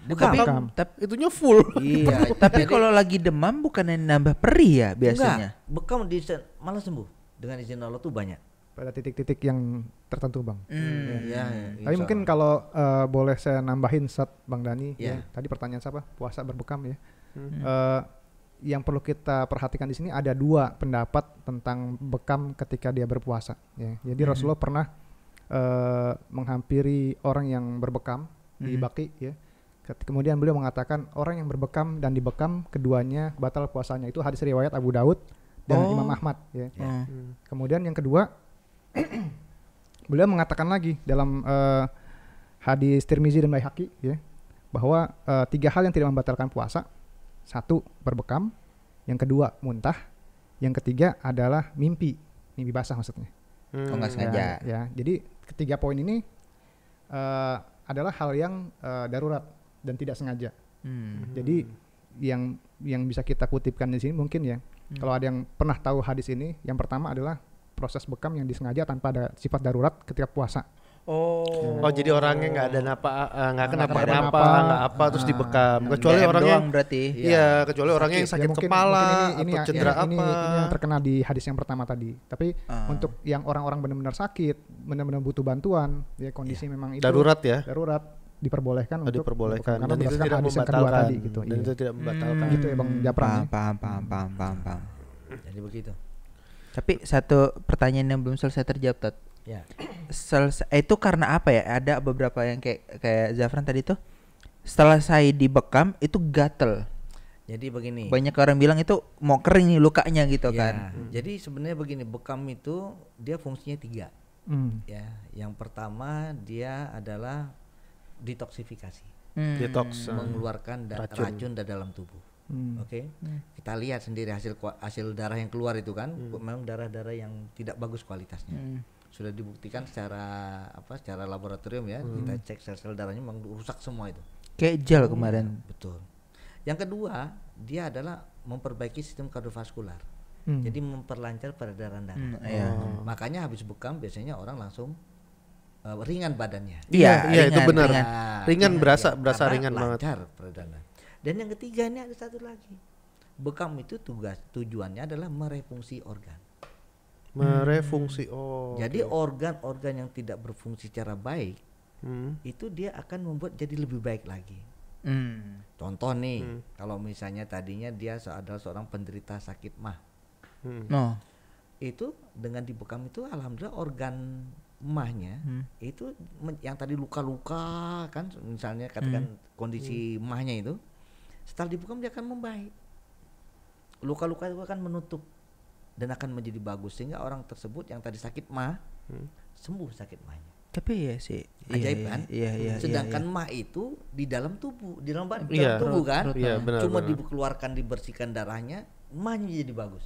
[SPEAKER 4] Bekam.
[SPEAKER 1] Itunya full.
[SPEAKER 4] Iya.
[SPEAKER 2] Tapi
[SPEAKER 4] jadi-
[SPEAKER 2] kalau lagi demam bukannya nambah perih ya biasanya?
[SPEAKER 4] Enggak, bekam malah sembuh. Dengan izin Allah tuh banyak.
[SPEAKER 3] Pada titik-titik yang tertentu, Bang.
[SPEAKER 4] Ya,
[SPEAKER 3] Tapi mungkin kalau boleh saya nambahin Sat, Bang Dani,
[SPEAKER 4] Ya.
[SPEAKER 3] tadi pertanyaan siapa? Puasa berbekam ya. Yang perlu kita perhatikan di sini ada 2 pendapat tentang bekam ketika dia berpuasa. Ya. Jadi Rasulullah pernah menghampiri orang yang berbekam di Baqi ya. Kemudian beliau mengatakan orang yang berbekam dan dibekam keduanya batal puasanya. Itu hadis riwayat Abu Daud dan Imam Ahmad ya. Kemudian yang kedua beliau mengatakan lagi dalam hadis Tirmizi dan Baihaqi ya, bahwa 3 hal yang tidak membatalkan puasa. 1 berbekam, yang kedua muntah, yang ketiga adalah mimpi basah maksudnya.
[SPEAKER 2] Oh nggak sengaja.
[SPEAKER 3] Ya, jadi ketiga poin ini adalah hal yang darurat dan tidak sengaja. Jadi yang bisa kita kutipkan di sini mungkin ya, kalau ada yang pernah tahu hadis ini, yang pertama adalah proses bekam yang disengaja tanpa ada sifat darurat ketika puasa.
[SPEAKER 1] Oh, jadi orangnya nggak ada nggak kenapa-napa,
[SPEAKER 3] kenapa-napa.
[SPEAKER 1] nggak apa terus dibekam. Kecuali
[SPEAKER 2] DM
[SPEAKER 1] orangnya
[SPEAKER 2] doang berarti.
[SPEAKER 1] Iya, kecuali orangnya yang sakit
[SPEAKER 3] mungkin
[SPEAKER 1] kepala
[SPEAKER 3] ini
[SPEAKER 1] atau cedera
[SPEAKER 3] ini
[SPEAKER 1] apa.
[SPEAKER 3] yang terkena di hadis yang pertama tadi. Tapi untuk yang orang-orang benar-benar sakit, benar-benar butuh bantuan, ya kondisi memang itu
[SPEAKER 1] Darurat ya.
[SPEAKER 3] darurat diperbolehkan untuk
[SPEAKER 1] Diperbolehkan
[SPEAKER 3] karena
[SPEAKER 1] dan itu
[SPEAKER 3] berdasarkan
[SPEAKER 1] tidak
[SPEAKER 3] hadis yang kedua
[SPEAKER 1] membatalkan.
[SPEAKER 3] tadi gitu.
[SPEAKER 1] Dan itu tidak membatalkan.
[SPEAKER 3] Gitu ya Bang Japran. ya.
[SPEAKER 2] Paham.
[SPEAKER 4] Jadi begitu.
[SPEAKER 2] Tapi satu pertanyaan yang belum selesai terjawab Tat.
[SPEAKER 4] Ya.
[SPEAKER 2] Itu karena apa ya? Ada beberapa yang kayak Zafran tadi tuh setelah saya dibekam itu gatel.
[SPEAKER 4] Jadi begini.
[SPEAKER 2] Banyak orang bilang itu mau kering nih lukanya gitu
[SPEAKER 4] Ya,
[SPEAKER 2] kan.
[SPEAKER 4] jadi sebenarnya begini, bekam itu dia fungsinya 3. Ya, yang pertama dia adalah detoksifikasi,
[SPEAKER 1] Detox.
[SPEAKER 4] mengeluarkan racun dari dalam tubuh. Oke, kita lihat sendiri hasil darah yang keluar itu kan, memang darah-darah yang tidak bagus kualitasnya. Sudah dibuktikan secara laboratorium ya, kita cek sel-sel darahnya memang rusak semua itu.
[SPEAKER 2] Kayak gel kemarin.
[SPEAKER 4] Betul. Yang kedua, dia adalah memperbaiki sistem kardiovaskular. Jadi memperlancar peredaran darah. Makanya habis bekam biasanya orang langsung ringan badannya.
[SPEAKER 1] Iya, itu benar.
[SPEAKER 4] Nah,
[SPEAKER 1] Ringan, berasa
[SPEAKER 4] karena
[SPEAKER 1] ringan banget.
[SPEAKER 4] lancar peredaran. Dan yang ketiga ini ada satu lagi. Bekam itu tujuannya adalah merefungsi organ.
[SPEAKER 1] Merefungsi.
[SPEAKER 4] Jadi organ-organ yang tidak berfungsi secara baik itu dia akan membuat jadi lebih baik lagi. Contoh nih, kalau misalnya tadinya dia adalah seorang penderita sakit mah, itu dengan dibekam itu alhamdulillah organ mahnya itu yang tadi luka-luka kan, misalnya katakan kondisi mahnya itu setelah dibekam dia akan membaik, luka-luka itu akan menutup dan akan menjadi bagus sehingga orang tersebut yang tadi sakit mah sembuh sakit mahnya.
[SPEAKER 2] Tapi ya sih
[SPEAKER 4] ajaib kan?
[SPEAKER 2] Iya.
[SPEAKER 4] Sedangkan mah itu di dalam tubuh, di dalam
[SPEAKER 1] Iya,
[SPEAKER 4] tubuh kan?
[SPEAKER 1] Iya, benar,
[SPEAKER 4] Cuma
[SPEAKER 1] benar.
[SPEAKER 4] dikeluarkan, dibersihkan darahnya, mahnya jadi bagus.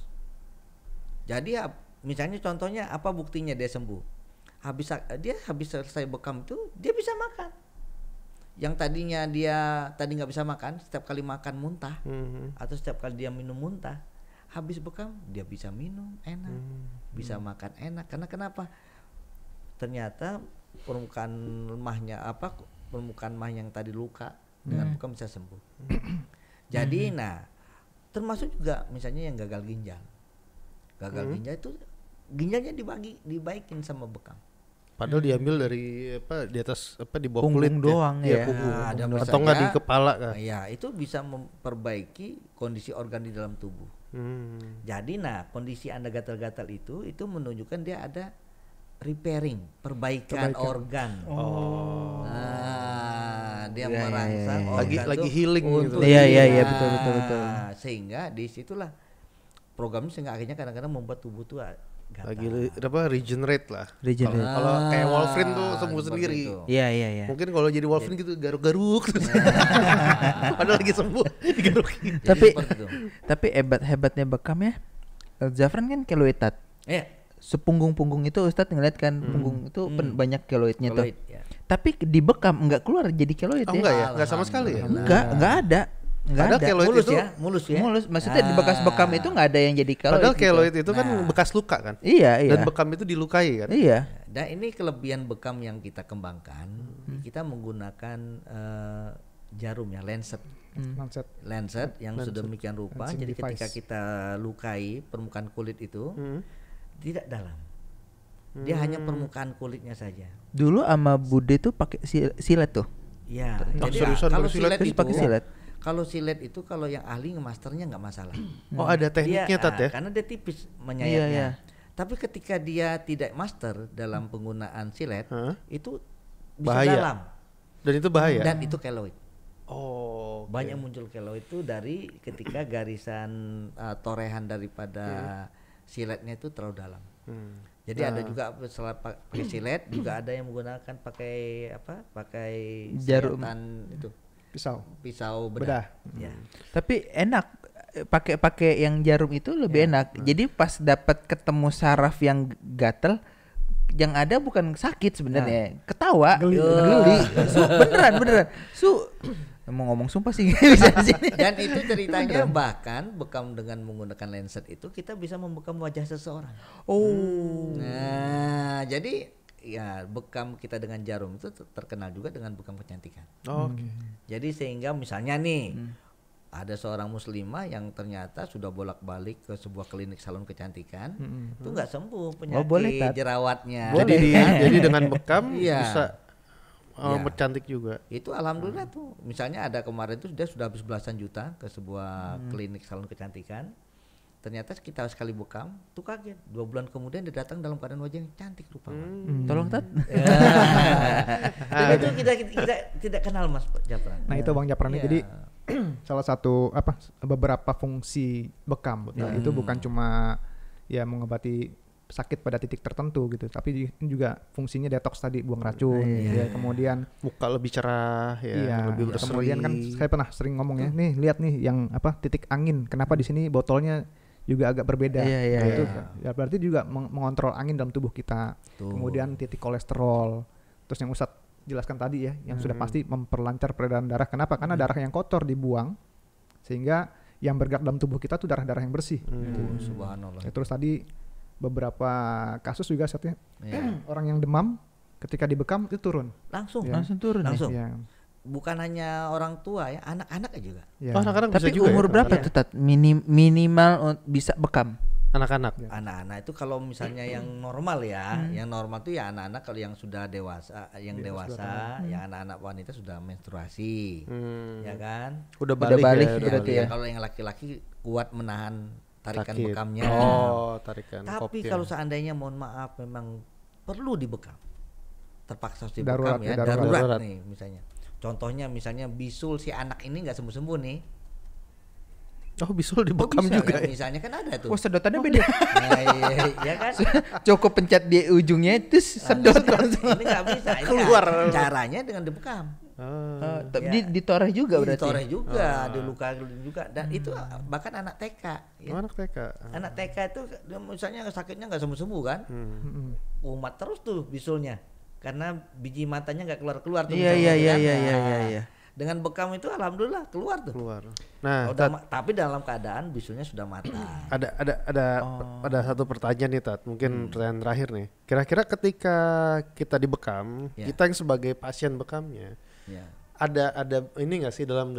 [SPEAKER 4] Jadi misalnya contohnya apa buktinya dia sembuh? Habis selesai bekam itu dia bisa makan. Yang tadinya dia tadi nggak bisa makan, setiap kali makan muntah atau setiap kali dia minum muntah, habis bekam dia bisa minum enak, bisa makan enak. Karena kenapa? Ternyata permukaan mah yang tadi luka dengan bekam bisa sembuh. Jadi termasuk juga misalnya yang gagal ginjal. Gagal ginjal itu ginjalnya dibaikin sama bekam.
[SPEAKER 1] Padahal diambil dari di atas di bawah
[SPEAKER 2] Punggung
[SPEAKER 1] kulit
[SPEAKER 2] doang ya.
[SPEAKER 1] punggung.
[SPEAKER 4] Ada
[SPEAKER 1] Atau enggak di kepala kan.
[SPEAKER 4] Ya, itu bisa memperbaiki kondisi organ di dalam tubuh. Jadi kondisi Anda gatal-gatal itu menunjukkan dia ada repairing, perbaikan organ. Dia merangsang organ
[SPEAKER 1] lagi healing gitu.
[SPEAKER 2] Iya, betul.
[SPEAKER 4] Sehingga disitulah programnya sehingga akhirnya kadang-kadang membuat tubuh tuh gatal.
[SPEAKER 1] Lagi regenerate lah.
[SPEAKER 2] Regenerate.
[SPEAKER 1] Kalau kayak Wolverine tuh sembuh sendiri.
[SPEAKER 2] Iya.
[SPEAKER 1] Mungkin kalau jadi Wolverine gitu garuk-garuk terus. Padahal lagi sembuh digarukin.
[SPEAKER 2] Tapi hebatnya bekam ya. Zafran kan keloidat.
[SPEAKER 4] Iya.
[SPEAKER 2] Sepunggung-punggung itu Ustadz ngeliat kan punggung itu banyak keloidnya tuh.
[SPEAKER 4] Ya.
[SPEAKER 2] Tapi di bekam enggak keluar jadi keloid ya.
[SPEAKER 1] Enggak ya? Enggak sama sekali ya?
[SPEAKER 2] Enggak ada. Enggak ada.
[SPEAKER 1] Keloid
[SPEAKER 4] Mulus
[SPEAKER 1] itu
[SPEAKER 4] ya, mulus ya.
[SPEAKER 2] Mulus. Maksudnya di bekas bekam itu enggak ada yang jadi keloid.
[SPEAKER 1] Padahal
[SPEAKER 2] gitu.
[SPEAKER 1] keloid itu kan bekas luka kan?
[SPEAKER 2] Iya.
[SPEAKER 1] Dan bekam itu dilukai kan?
[SPEAKER 2] Iya.
[SPEAKER 4] Dan ini kelebihan bekam yang kita kembangkan. Kita menggunakan jarum ya, lancet yang sedemikian rupa. Jadi ketika kita lukai permukaan kulit itu tidak dalam. Dia hanya permukaan kulitnya saja.
[SPEAKER 2] Dulu sama Bude tuh pakai silet tuh.
[SPEAKER 4] Ya,
[SPEAKER 1] jadi
[SPEAKER 4] kalau silet itu
[SPEAKER 2] pakai silet.
[SPEAKER 4] Kalau silet itu kalau yang ahli ngemasternya nggak masalah.
[SPEAKER 1] Oh, ada tekniknya Tat ya?
[SPEAKER 4] Karena dia tipis menyayatnya.
[SPEAKER 2] Iya.
[SPEAKER 4] Tapi ketika dia tidak master dalam penggunaan silet, itu bisa
[SPEAKER 1] bahaya.
[SPEAKER 4] dalam.
[SPEAKER 1] Dan itu bahaya.
[SPEAKER 4] Dan itu keloid.
[SPEAKER 1] Oh,
[SPEAKER 4] banyak muncul keloid itu dari ketika garisan torehan daripada siletnya itu terlalu dalam. Jadi ada juga setelah pakai silet juga ada yang menggunakan pakai
[SPEAKER 2] jarum
[SPEAKER 4] itu pisau bedah. Ya.
[SPEAKER 2] Tapi enak pakai yang jarum itu lebih enak. Jadi pas dapat ketemu saraf yang gatel, yang ada bukan sakit sebenarnya, ketawa, geli. Beneran. Mau ngomong sumpah sih bisa di sini.
[SPEAKER 4] Dan itu ceritanya bahkan bekam dengan menggunakan lancet itu kita bisa membekam wajah seseorang. Nah, jadi ya bekam kita dengan jarum itu terkenal juga dengan bekam kecantikan. Jadi sehingga misalnya nih ada seorang muslimah yang ternyata sudah bolak-balik ke sebuah klinik salon kecantikan, itu nggak sembuh penyakit jerawatnya.
[SPEAKER 1] Jadi dengan bekam bisa bercantik juga.
[SPEAKER 4] Itu alhamdulillah tuh. Misalnya ada kemarin tuh dia sudah habis belasan juta ke sebuah klinik salon kecantikan. Ternyata kita sekali bekam tuh kaget. 2 bulan kemudian dia datang dalam keadaan wajah yang cantik rupawan.
[SPEAKER 2] Tolong Tat.
[SPEAKER 4] Dan itu kita tidak kenal Mas Japran.
[SPEAKER 3] Nah itu Bang Japran ini jadi salah satu beberapa fungsi bekam. Itu bukan cuma ya mengobati sakit pada titik tertentu gitu, tapi juga fungsinya detox tadi, buang racun, ya, kemudian
[SPEAKER 1] muka lebih cerah, lebih berseri.
[SPEAKER 3] Kemudian kan saya pernah sering ngomong ya, nih lihat nih yang titik angin, kenapa di sini botolnya juga agak berbeda. Itu ya berarti juga mengontrol angin dalam tubuh kita. Kemudian titik kolesterol, terus yang Ustadz jelaskan tadi ya, yang sudah pasti memperlancar peredaran darah. Kenapa? Karena darah yang kotor dibuang, sehingga yang bergerak dalam tubuh kita tuh darah-darah yang bersih.
[SPEAKER 4] Subhanallah.
[SPEAKER 3] Ya, terus tadi beberapa kasus juga Ustaz ya.
[SPEAKER 4] Iya.
[SPEAKER 3] Orang yang demam ketika dibekam itu turun.
[SPEAKER 4] Langsung.
[SPEAKER 3] Ya.
[SPEAKER 2] Langsung turun.
[SPEAKER 4] Langsung.
[SPEAKER 3] Ya.
[SPEAKER 4] Bukan hanya orang tua ya, anak-anak juga.
[SPEAKER 3] Ya.
[SPEAKER 1] Oh, anak-anak bisa
[SPEAKER 2] Tapi
[SPEAKER 1] juga
[SPEAKER 2] umur
[SPEAKER 1] ya?
[SPEAKER 2] berapa tuh Tat? Minimal bisa bekam.
[SPEAKER 1] Anak-anak.
[SPEAKER 4] Anak-anak itu kalau misalnya yang normal ya, yang normal tuh ya anak-anak, kalau yang sudah dewasa, yang dewasa, yang anak-anak wanita sudah menstruasi, ya kan?
[SPEAKER 1] Udah
[SPEAKER 2] balik
[SPEAKER 1] balik
[SPEAKER 2] ya,
[SPEAKER 1] ya.
[SPEAKER 2] berarti ya.
[SPEAKER 4] Kalau yang laki-laki kuat menahan tarikan
[SPEAKER 1] Sakit.
[SPEAKER 4] bekamnya.
[SPEAKER 1] Oh, tarikan
[SPEAKER 4] Tapi
[SPEAKER 1] kopnya.
[SPEAKER 4] kalau seandainya mohon maaf memang perlu dibekam, terpaksa harus
[SPEAKER 3] Darurat
[SPEAKER 4] dibekam ya,
[SPEAKER 3] ya, darurat.
[SPEAKER 4] darurat nih misalnya. Contohnya misalnya bisul si anak ini nggak sembuh-sembuh nih.
[SPEAKER 1] Oh, bisul dibekam
[SPEAKER 4] Bisa,
[SPEAKER 1] juga
[SPEAKER 4] ya,
[SPEAKER 1] ya.
[SPEAKER 4] misalnya kan ada tuh.
[SPEAKER 2] Wah, sedotannya beda.
[SPEAKER 4] Nah, iya kan?
[SPEAKER 2] Cukup pencet di ujungnya itu sedot langsung.
[SPEAKER 4] Ini nggak bisa. Ini
[SPEAKER 1] Keluar.
[SPEAKER 4] Caranya dengan dibekam.
[SPEAKER 2] Tapi ditoreh juga berarti.
[SPEAKER 4] Ditoreh juga, diluka juga, dan itu bahkan anak TK. Ya.
[SPEAKER 1] Oh, anak TK.
[SPEAKER 4] Anak TK itu dia misalnya sakitnya nggak sembuh-sembuh kan, umat terus tuh bisulnya, karena biji matanya nggak keluar-keluar tuh.
[SPEAKER 2] Iya,
[SPEAKER 4] misalnya,
[SPEAKER 2] iya,
[SPEAKER 4] kan.
[SPEAKER 2] iya,
[SPEAKER 4] Nah,
[SPEAKER 2] iya, iya.
[SPEAKER 4] Dengan bekam itu alhamdulillah keluar tuh.
[SPEAKER 1] Keluar. Nah,
[SPEAKER 4] Tapi dalam keadaan bisulnya sudah matang.
[SPEAKER 1] ada satu pertanyaan nih Tat, mungkin pertanyaan terakhir nih. Kira-kira ketika kita dibekam,
[SPEAKER 4] Ya.
[SPEAKER 1] kita yang sebagai pasien bekamnya,
[SPEAKER 4] Ya.
[SPEAKER 1] ada ini nggak sih dalam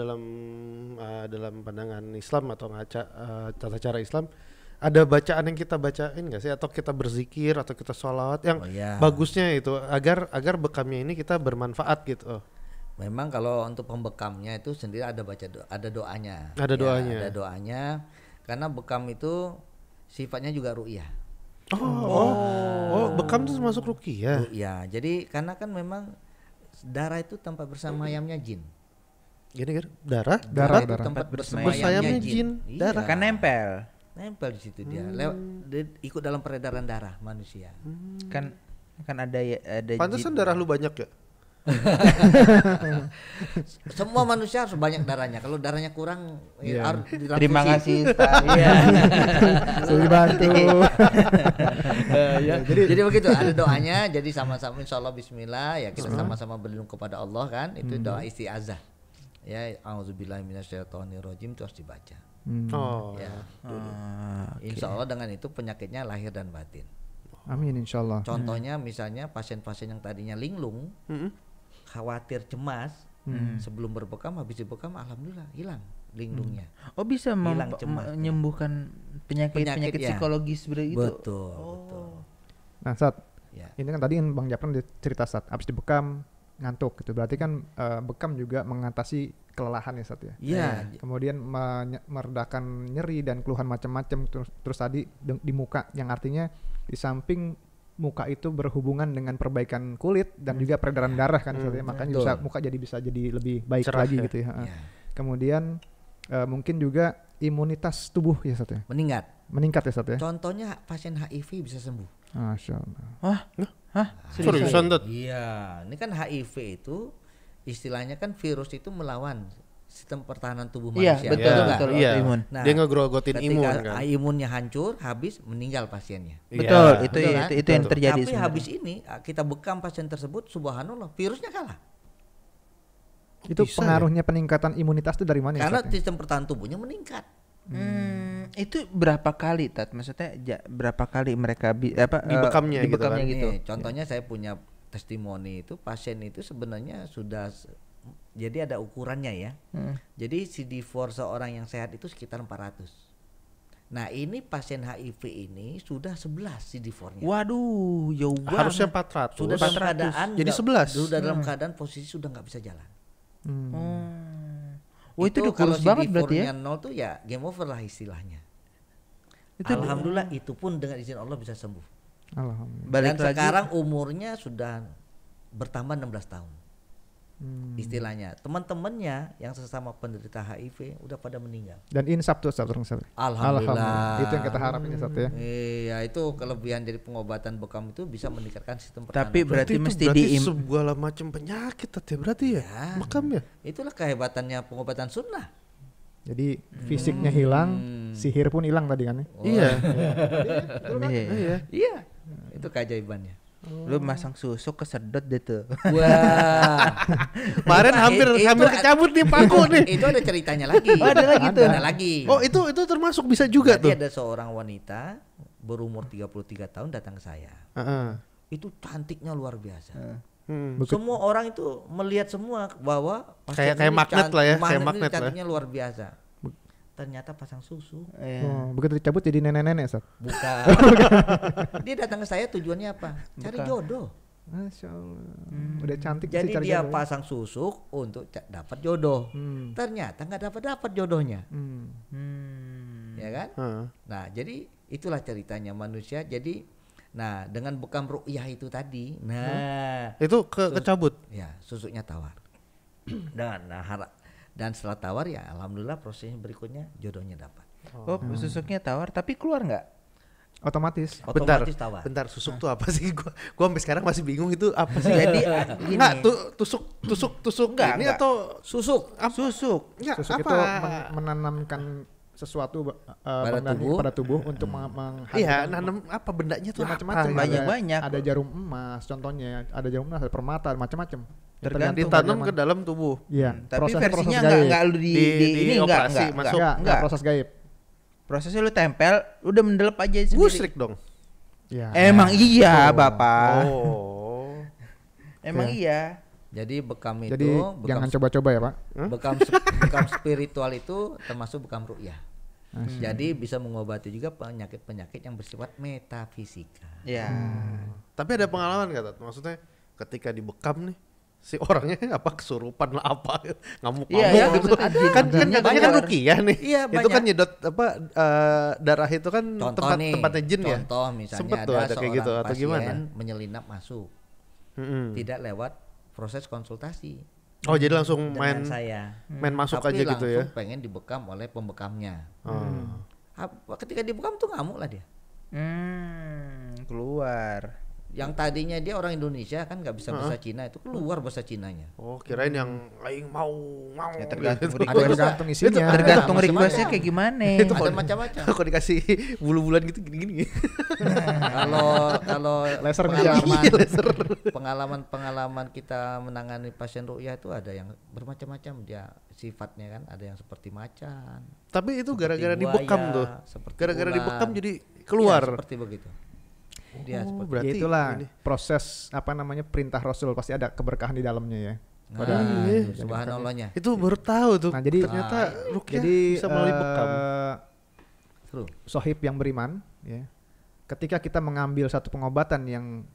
[SPEAKER 1] pandangan Islam atau tata cara Islam, ada bacaan yang kita bacain nggak sih, atau kita berzikir atau kita sholawat yang
[SPEAKER 4] iya.
[SPEAKER 1] bagusnya itu agar bekamnya ini kita bermanfaat gitu.
[SPEAKER 4] Memang kalau untuk pembekamnya itu sendiri ada ada doanya.
[SPEAKER 1] Ada doanya.
[SPEAKER 4] Ada doanya, karena bekam itu sifatnya juga ru'yah.
[SPEAKER 1] Oh, bekam itu termasuk ruqyah.
[SPEAKER 4] Ru'yah. Jadi karena kan memang darah itu tempat bersemayamnya jin.
[SPEAKER 1] Gini kan, darah
[SPEAKER 4] Itu
[SPEAKER 3] darah.
[SPEAKER 4] tempat
[SPEAKER 1] bersemayamnya
[SPEAKER 4] bersemayamnya
[SPEAKER 1] jin.
[SPEAKER 4] Iya.
[SPEAKER 1] Darah.
[SPEAKER 2] Kan nempel.
[SPEAKER 4] Nempel di situ dia. Dia ikut dalam peredaran darah manusia.
[SPEAKER 2] Kan ada
[SPEAKER 1] Pantesan darah lu banyak ya?
[SPEAKER 4] Semua manusia harus banyak darahnya. Kalau darahnya kurang ya harus ditransfusi.
[SPEAKER 2] Terima kasih Ustaz.
[SPEAKER 4] Iya.
[SPEAKER 3] Sudah bantu.
[SPEAKER 4] Jadi begitu, ada doanya. Jadi sama-sama insyaallah bismillah ya, kita sama-sama berlindung kepada Allah kan. Itu doa isti'azah. Ya, auzubillahi minasyaitonirrajim itu harus dibaca.
[SPEAKER 1] Oh.
[SPEAKER 4] Ya, dulu. Insyaallah dengan itu penyakitnya lahir dan batin.
[SPEAKER 3] Amin insyaallah.
[SPEAKER 4] Contohnya misalnya pasien-pasien yang tadinya linglung, khawatir, cemas, sebelum berbekam, habis dibekam alhamdulillah hilang linglungnya.
[SPEAKER 2] Oh, bisa
[SPEAKER 4] Hilang cemas.
[SPEAKER 2] menyembuhkan penyakit
[SPEAKER 4] ya.
[SPEAKER 2] psikologis seperti itu.
[SPEAKER 4] Betul, betul.
[SPEAKER 3] Nah, Sat,
[SPEAKER 4] Ya.
[SPEAKER 3] ini kan tadi Bang Japran cerita Sat, abis dibekam ngantuk gitu. Berarti kan bekam juga mengatasi kelelahan ya Sat ya.
[SPEAKER 4] Iya.
[SPEAKER 3] Kemudian meredakan nyeri dan keluhan macam-macam, terus tadi di muka, yang artinya di samping muka itu berhubungan dengan perbaikan kulit dan juga peredaran darah kan Sat ya. Makanya
[SPEAKER 4] betul.
[SPEAKER 3] muka bisa jadi lebih baik
[SPEAKER 1] Cerah
[SPEAKER 3] lagi
[SPEAKER 1] ya.
[SPEAKER 3] gitu ya.
[SPEAKER 4] Iya.
[SPEAKER 3] Kemudian mungkin juga imunitas tubuh ya Sat ya. Meningkat ya Sat ya.
[SPEAKER 4] Contohnya pasien HIV bisa sembuh.
[SPEAKER 3] Masya Allah.
[SPEAKER 2] Hah?
[SPEAKER 1] Seriusan Tat?
[SPEAKER 4] Iya, ini kan HIV itu istilahnya kan virus itu melawan sistem pertahanan tubuh
[SPEAKER 2] Iya,
[SPEAKER 4] manusia.
[SPEAKER 2] betul,
[SPEAKER 1] Iya,
[SPEAKER 2] betul,
[SPEAKER 1] iya.
[SPEAKER 2] imun.
[SPEAKER 4] Nah,
[SPEAKER 1] Dia ngegrogotin
[SPEAKER 4] ketika
[SPEAKER 1] imun kan.
[SPEAKER 4] imunnya hancur, habis meninggal pasiennya.
[SPEAKER 2] Betul,
[SPEAKER 1] Iya.
[SPEAKER 2] itu
[SPEAKER 4] Betul kan?
[SPEAKER 2] itu yang terjadi
[SPEAKER 4] Tapi
[SPEAKER 2] sebenarnya.
[SPEAKER 4] habis ini kita bekam pasien tersebut, subhanallah, virusnya kalah.
[SPEAKER 3] Itu
[SPEAKER 1] bisa
[SPEAKER 3] pengaruhnya peningkatan imunitas itu dari mana ya
[SPEAKER 4] Karena
[SPEAKER 3] Sat ya?
[SPEAKER 4] sistem pertahanan tubuhnya meningkat.
[SPEAKER 2] Itu berapa kali Tat? Maksudnya berapa kali mereka
[SPEAKER 1] Dibekamnya gitu kan?
[SPEAKER 2] gitu.
[SPEAKER 4] Nih, contohnya saya punya testimoni itu, pasien itu sebenarnya sudah jadi ada ukurannya ya. Jadi CD4 seorang yang sehat itu sekitar 400. Nah, ini pasien HIV ini sudah 11 CD4-nya.
[SPEAKER 2] Waduh, jauh banget.
[SPEAKER 1] Harusnya 400.
[SPEAKER 4] Sudah dalam keadaan
[SPEAKER 1] Jadi 11.
[SPEAKER 4] Sudah dalam keadaan posisi sudah nggak bisa jalan.
[SPEAKER 2] Oh, itu udah
[SPEAKER 4] kalau
[SPEAKER 2] kurus banget berarti ya.
[SPEAKER 4] CD4-nya 0 tuh ya game over lah istilahnya.
[SPEAKER 2] Itu
[SPEAKER 4] Alhamdulillah itu pun dengan izin Allah bisa sembuh.
[SPEAKER 3] Alhamdulillah.
[SPEAKER 2] balik
[SPEAKER 4] Dan
[SPEAKER 2] lagi.
[SPEAKER 4] sekarang umurnya sudah bertambah 16 tahun. Istilahnya teman-temannya yang sesama penderita HIV udah pada meninggal.
[SPEAKER 3] Dan insaf tuh Sat, orang Sat.
[SPEAKER 4] Alhamdulillah.
[SPEAKER 3] Itu yang kita harapin ya Sat ya.
[SPEAKER 4] Iya, itu kelebihan dari pengobatan bekam itu bisa meningkatkan sistem
[SPEAKER 2] Tapi
[SPEAKER 4] pertahanan.
[SPEAKER 2] berarti
[SPEAKER 1] itu
[SPEAKER 2] mesti
[SPEAKER 1] berarti segala macam penyakit Tat ya berarti ya. Bekam ya.
[SPEAKER 4] Itulah kehebatannya pengobatan sunnah.
[SPEAKER 3] Jadi fisiknya hilang, sihir pun hilang tadi kan ya.
[SPEAKER 1] Iya.
[SPEAKER 2] Iya.
[SPEAKER 1] Iya.
[SPEAKER 4] Iya, itu keajaibannya.
[SPEAKER 2] Lu masang susuk kesedot deh tuh.
[SPEAKER 4] Wah.
[SPEAKER 1] Kemarin hampir kecabut nih paku nih.
[SPEAKER 4] Itu ada ceritanya lagi.
[SPEAKER 2] Oh, ada lagi tuh.
[SPEAKER 4] Ada lagi.
[SPEAKER 1] Oh, itu termasuk bisa juga
[SPEAKER 4] Jadi
[SPEAKER 1] tuh.
[SPEAKER 4] ada seorang wanita berumur 33 tahun datang ke saya. Itu cantiknya luar biasa. Semua orang itu melihat semua bahwa
[SPEAKER 1] Kayak magnet lah ya, kayak magnet lah.
[SPEAKER 4] cantiknya luar biasa. Ternyata pasang susu.
[SPEAKER 3] Oh, begitu dicabut jadi nenek-nenek, Ustaz.
[SPEAKER 4] Bukan. Dia datang ke saya tujuannya apa? Cari jodoh.
[SPEAKER 3] Masya Allah. Udah cantik sih
[SPEAKER 4] Jadi
[SPEAKER 3] cari
[SPEAKER 4] dia
[SPEAKER 3] jodoh.
[SPEAKER 4] pasang susuk untuk dapat jodoh. Ternyata nggak dapat jodohnya. Ya kan? Nah, jadi itulah ceritanya manusia. Jadi, nah dengan bekam ru'yah itu tadi, nah
[SPEAKER 1] Itu kecabut.
[SPEAKER 4] ya susuknya tawar. Dan setelah tawar ya alhamdulillah prosesnya berikutnya jodohnya dapat.
[SPEAKER 2] Oh, susuknya tawar tapi keluar nggak?
[SPEAKER 3] Otomatis.
[SPEAKER 4] Otomatis tawar.
[SPEAKER 1] Bentar, susuk tuh apa sih? Gua sampai sekarang masih bingung itu apa sih?
[SPEAKER 2] Jadi
[SPEAKER 1] Enggak, tusuk ini
[SPEAKER 2] Enggak.
[SPEAKER 1] atau
[SPEAKER 2] susuk.
[SPEAKER 1] enggak
[SPEAKER 3] Susuk
[SPEAKER 1] apa?
[SPEAKER 3] itu menanamkan sesuatu pada tubuh untuk
[SPEAKER 1] Iya, nanam apa bendanya tuh
[SPEAKER 3] ya, macam-macam.
[SPEAKER 1] apa?
[SPEAKER 2] Banyak-banyak.
[SPEAKER 3] Ada jarum emas contohnya, ada jarum emas, ada permata, macam-macam.
[SPEAKER 2] Tergantung
[SPEAKER 1] Ditanam ke dalam tubuh.
[SPEAKER 3] Iya,
[SPEAKER 2] Tapi
[SPEAKER 3] prosesnya
[SPEAKER 2] versinya
[SPEAKER 3] gaib.
[SPEAKER 2] enggak lu di ini
[SPEAKER 1] operasi,
[SPEAKER 2] enggak.
[SPEAKER 1] masuk.
[SPEAKER 3] Enggak proses gaib.
[SPEAKER 2] Prosesnya lu tempel, udah mendelep aja sendiri.
[SPEAKER 1] Gusrik dong.
[SPEAKER 3] Ya.
[SPEAKER 2] Emang iya, Bapak.
[SPEAKER 1] Oh.
[SPEAKER 2] Emang iya.
[SPEAKER 4] Jadi bekam itu
[SPEAKER 3] Jadi jangan coba-coba ya, Pak.
[SPEAKER 4] bekam spiritual itu termasuk bekam ru'yah. Jadi bisa mengobati juga penyakit-penyakit yang bersifat metafisika.
[SPEAKER 2] Ya.
[SPEAKER 1] Tapi ada pengalaman nggak, Tat? Maksudnya ketika dibekam nih si orangnya apa kesurupan lah apa ngamuk-ngamuk
[SPEAKER 2] Iya,
[SPEAKER 1] gitu.
[SPEAKER 2] ada.
[SPEAKER 1] Kan katanya kan
[SPEAKER 4] Banyak.
[SPEAKER 1] ruqyah nih.
[SPEAKER 4] Iya,
[SPEAKER 1] itu kan
[SPEAKER 4] banyak.
[SPEAKER 1] nyedot apa darah itu kan
[SPEAKER 4] Contoh nih,
[SPEAKER 1] tempatnya jin ya.
[SPEAKER 4] contoh misalnya
[SPEAKER 1] Sempet tuh ada kayak
[SPEAKER 4] seorang
[SPEAKER 1] gitu atau
[SPEAKER 4] pasien
[SPEAKER 1] gimana?
[SPEAKER 4] menyelinap masuk, tidak lewat proses konsultasi
[SPEAKER 1] Oh, jadi langsung
[SPEAKER 4] dengan
[SPEAKER 1] main
[SPEAKER 4] saya.
[SPEAKER 1] main masuk
[SPEAKER 4] Tapi
[SPEAKER 1] aja gitu ya.
[SPEAKER 4] langsung pengen dibekam oleh pembekamnya.
[SPEAKER 1] Oh.
[SPEAKER 4] Ketika dibekam tuh ngamuk lah dia.
[SPEAKER 2] Keluar.
[SPEAKER 4] Yang tadinya dia orang Indonesia kan nggak bisa bahasa Cina, itu keluar bahasa Cinanya.
[SPEAKER 1] Oh, kirain yang aing mau.
[SPEAKER 2] Ya, tergantung
[SPEAKER 1] gitu.
[SPEAKER 2] request.
[SPEAKER 3] Tergantung isinya.
[SPEAKER 2] Tergantung
[SPEAKER 4] Ada
[SPEAKER 2] requestnya
[SPEAKER 4] macam-macam.
[SPEAKER 2] kayak gimana.
[SPEAKER 1] Itu
[SPEAKER 4] Ada macam-macam.
[SPEAKER 1] Kalau dikasih bulu-bulan gitu gini-gini.
[SPEAKER 4] Kalau
[SPEAKER 3] Laser
[SPEAKER 4] pengalaman kita menangani pasien ru'yah itu ada yang bermacam-macam dia sifatnya kan, ada yang seperti macan.
[SPEAKER 1] Tapi itu
[SPEAKER 4] seperti
[SPEAKER 1] gara-gara
[SPEAKER 4] buaya,
[SPEAKER 1] dibekam tuh.
[SPEAKER 4] seperti
[SPEAKER 1] Gara-gara
[SPEAKER 4] ular.
[SPEAKER 1] dibekam jadi keluar.
[SPEAKER 4] Iya, seperti begitu. Dia
[SPEAKER 1] Oh,
[SPEAKER 4] seperti
[SPEAKER 1] berarti
[SPEAKER 3] Ya itulah
[SPEAKER 1] ini.
[SPEAKER 3] proses apa namanya perintah Rasul, pasti ada keberkahan di dalamnya ya.
[SPEAKER 4] nah, itu subhanallahnya.
[SPEAKER 1] Itu baru tahu tuh.
[SPEAKER 3] Nah, jadi
[SPEAKER 1] ternyata ruqyah
[SPEAKER 3] jadi
[SPEAKER 1] bisa melalui bekam.
[SPEAKER 4] True.
[SPEAKER 3] Sohib yang beriman ya. Ketika kita mengambil satu pengobatan yang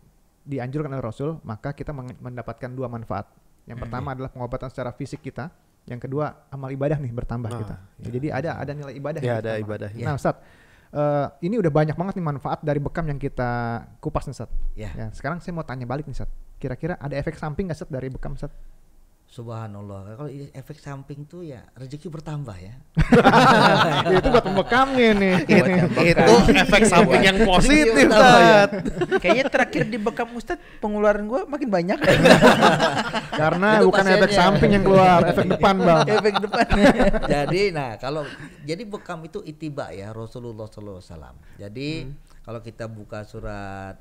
[SPEAKER 3] dianjurkan oleh Rasul, maka kita mendapatkan dua manfaat. Yang pertama adalah pengobatan secara fisik kita, yang kedua amal ibadah nih bertambah kita. Ya, jadi ada nilai ibadah.
[SPEAKER 1] Ya,
[SPEAKER 3] yang
[SPEAKER 1] ada
[SPEAKER 3] ditambah.
[SPEAKER 1] ibadah.
[SPEAKER 3] Nah, Ustaz, ini udah banyak banget nih manfaat dari bekam yang kita kupas nih, Ustaz.
[SPEAKER 4] Ya.
[SPEAKER 3] Ya, sekarang saya mau tanya balik nih, Ustaz. Kira-kira ada efek samping nggak, Ustaz, dari bekam, Ustaz?
[SPEAKER 4] Subhanallah. Kalau efek samping tuh ya rezeki bertambah ya.
[SPEAKER 3] Ya, itu buat pembekamnya nih.
[SPEAKER 1] Itu efek samping yang positif,
[SPEAKER 4] Tahu ya.
[SPEAKER 1] Tat.
[SPEAKER 2] Kayaknya terakhir di bekam Ustadz pengeluaran gua makin banyak.
[SPEAKER 3] Karena
[SPEAKER 4] Itu
[SPEAKER 3] bukan efek
[SPEAKER 4] pasiennya.
[SPEAKER 3] samping yang keluar, efek depan, Bang.
[SPEAKER 2] Efek depan.
[SPEAKER 4] Jadi jadi bekam itu itiba ya Rasulullah SAW. Jadi kalau kita buka surat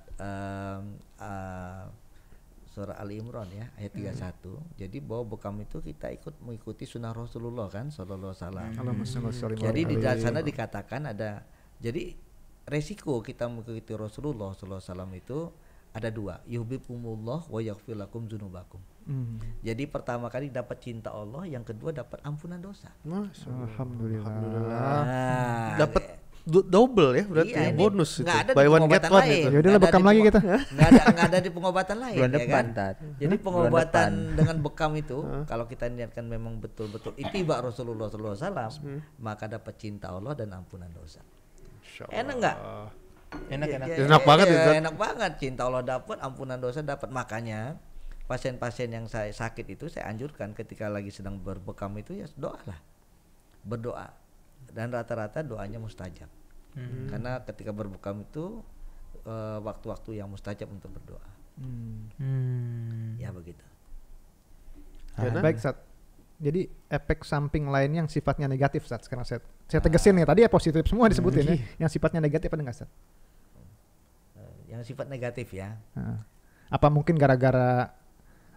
[SPEAKER 4] surah Ali Imran ya ayat 31. Jadi bahwa bekam itu kita mengikuti sunnah Rasulullah kan sallallahu alaihi wasallam. Jadi di sana dikatakan ada, jadi resiko kita mengikuti Rasulullah sallallahu alaihi wasallam itu ada dua, yuhibbukumullah wa yaghfir lakum dzunubakum. Jadi pertama kali dapat cinta Allah, yang kedua dapat ampunan dosa.
[SPEAKER 3] Alhamdulillah.
[SPEAKER 4] Nah,
[SPEAKER 1] Dapat double ya berarti
[SPEAKER 4] iya,
[SPEAKER 1] ya,
[SPEAKER 4] ini
[SPEAKER 1] bonus itu.
[SPEAKER 4] nggak ada di
[SPEAKER 1] Buy one get
[SPEAKER 4] pengobatan
[SPEAKER 1] one
[SPEAKER 4] lain.
[SPEAKER 1] itu.
[SPEAKER 3] Ya udahlah,
[SPEAKER 4] Nggak ada
[SPEAKER 3] bekam
[SPEAKER 4] di
[SPEAKER 3] lagi kita.
[SPEAKER 4] nggak ada di pengobatan lain.
[SPEAKER 2] Bulan
[SPEAKER 4] ya
[SPEAKER 2] depan,
[SPEAKER 4] kan?
[SPEAKER 2] Tat.
[SPEAKER 4] Jadi
[SPEAKER 2] Bulan
[SPEAKER 4] pengobatan
[SPEAKER 2] depan.
[SPEAKER 4] dengan bekam itu kalau kita niatkan memang betul-betul itiba Rasulullah SAW, maka dapat cinta Allah dan ampunan dosa. Enak nggak?
[SPEAKER 2] Enak.
[SPEAKER 1] Enak banget itu.
[SPEAKER 4] Enak banget, cinta Allah dapat, ampunan dosa dapat. Makanya pasien-pasien yang saya sakit itu saya anjurkan ketika lagi sedang berbekam itu ya doalah, berdoa, dan rata-rata doanya mustajab. Karena ketika berbekam itu waktu-waktu yang mustajab untuk berdoa. Ya begitu.
[SPEAKER 3] Baik, Sat. Jadi efek samping lain yang sifatnya negatif, Sat. Sekarang saya tegesin nih, tadi ya positif semua disebutin ya. Yang sifatnya negatif ada nggak, Sat?
[SPEAKER 4] Yang sifat negatif ya.
[SPEAKER 3] Apa mungkin gara-gara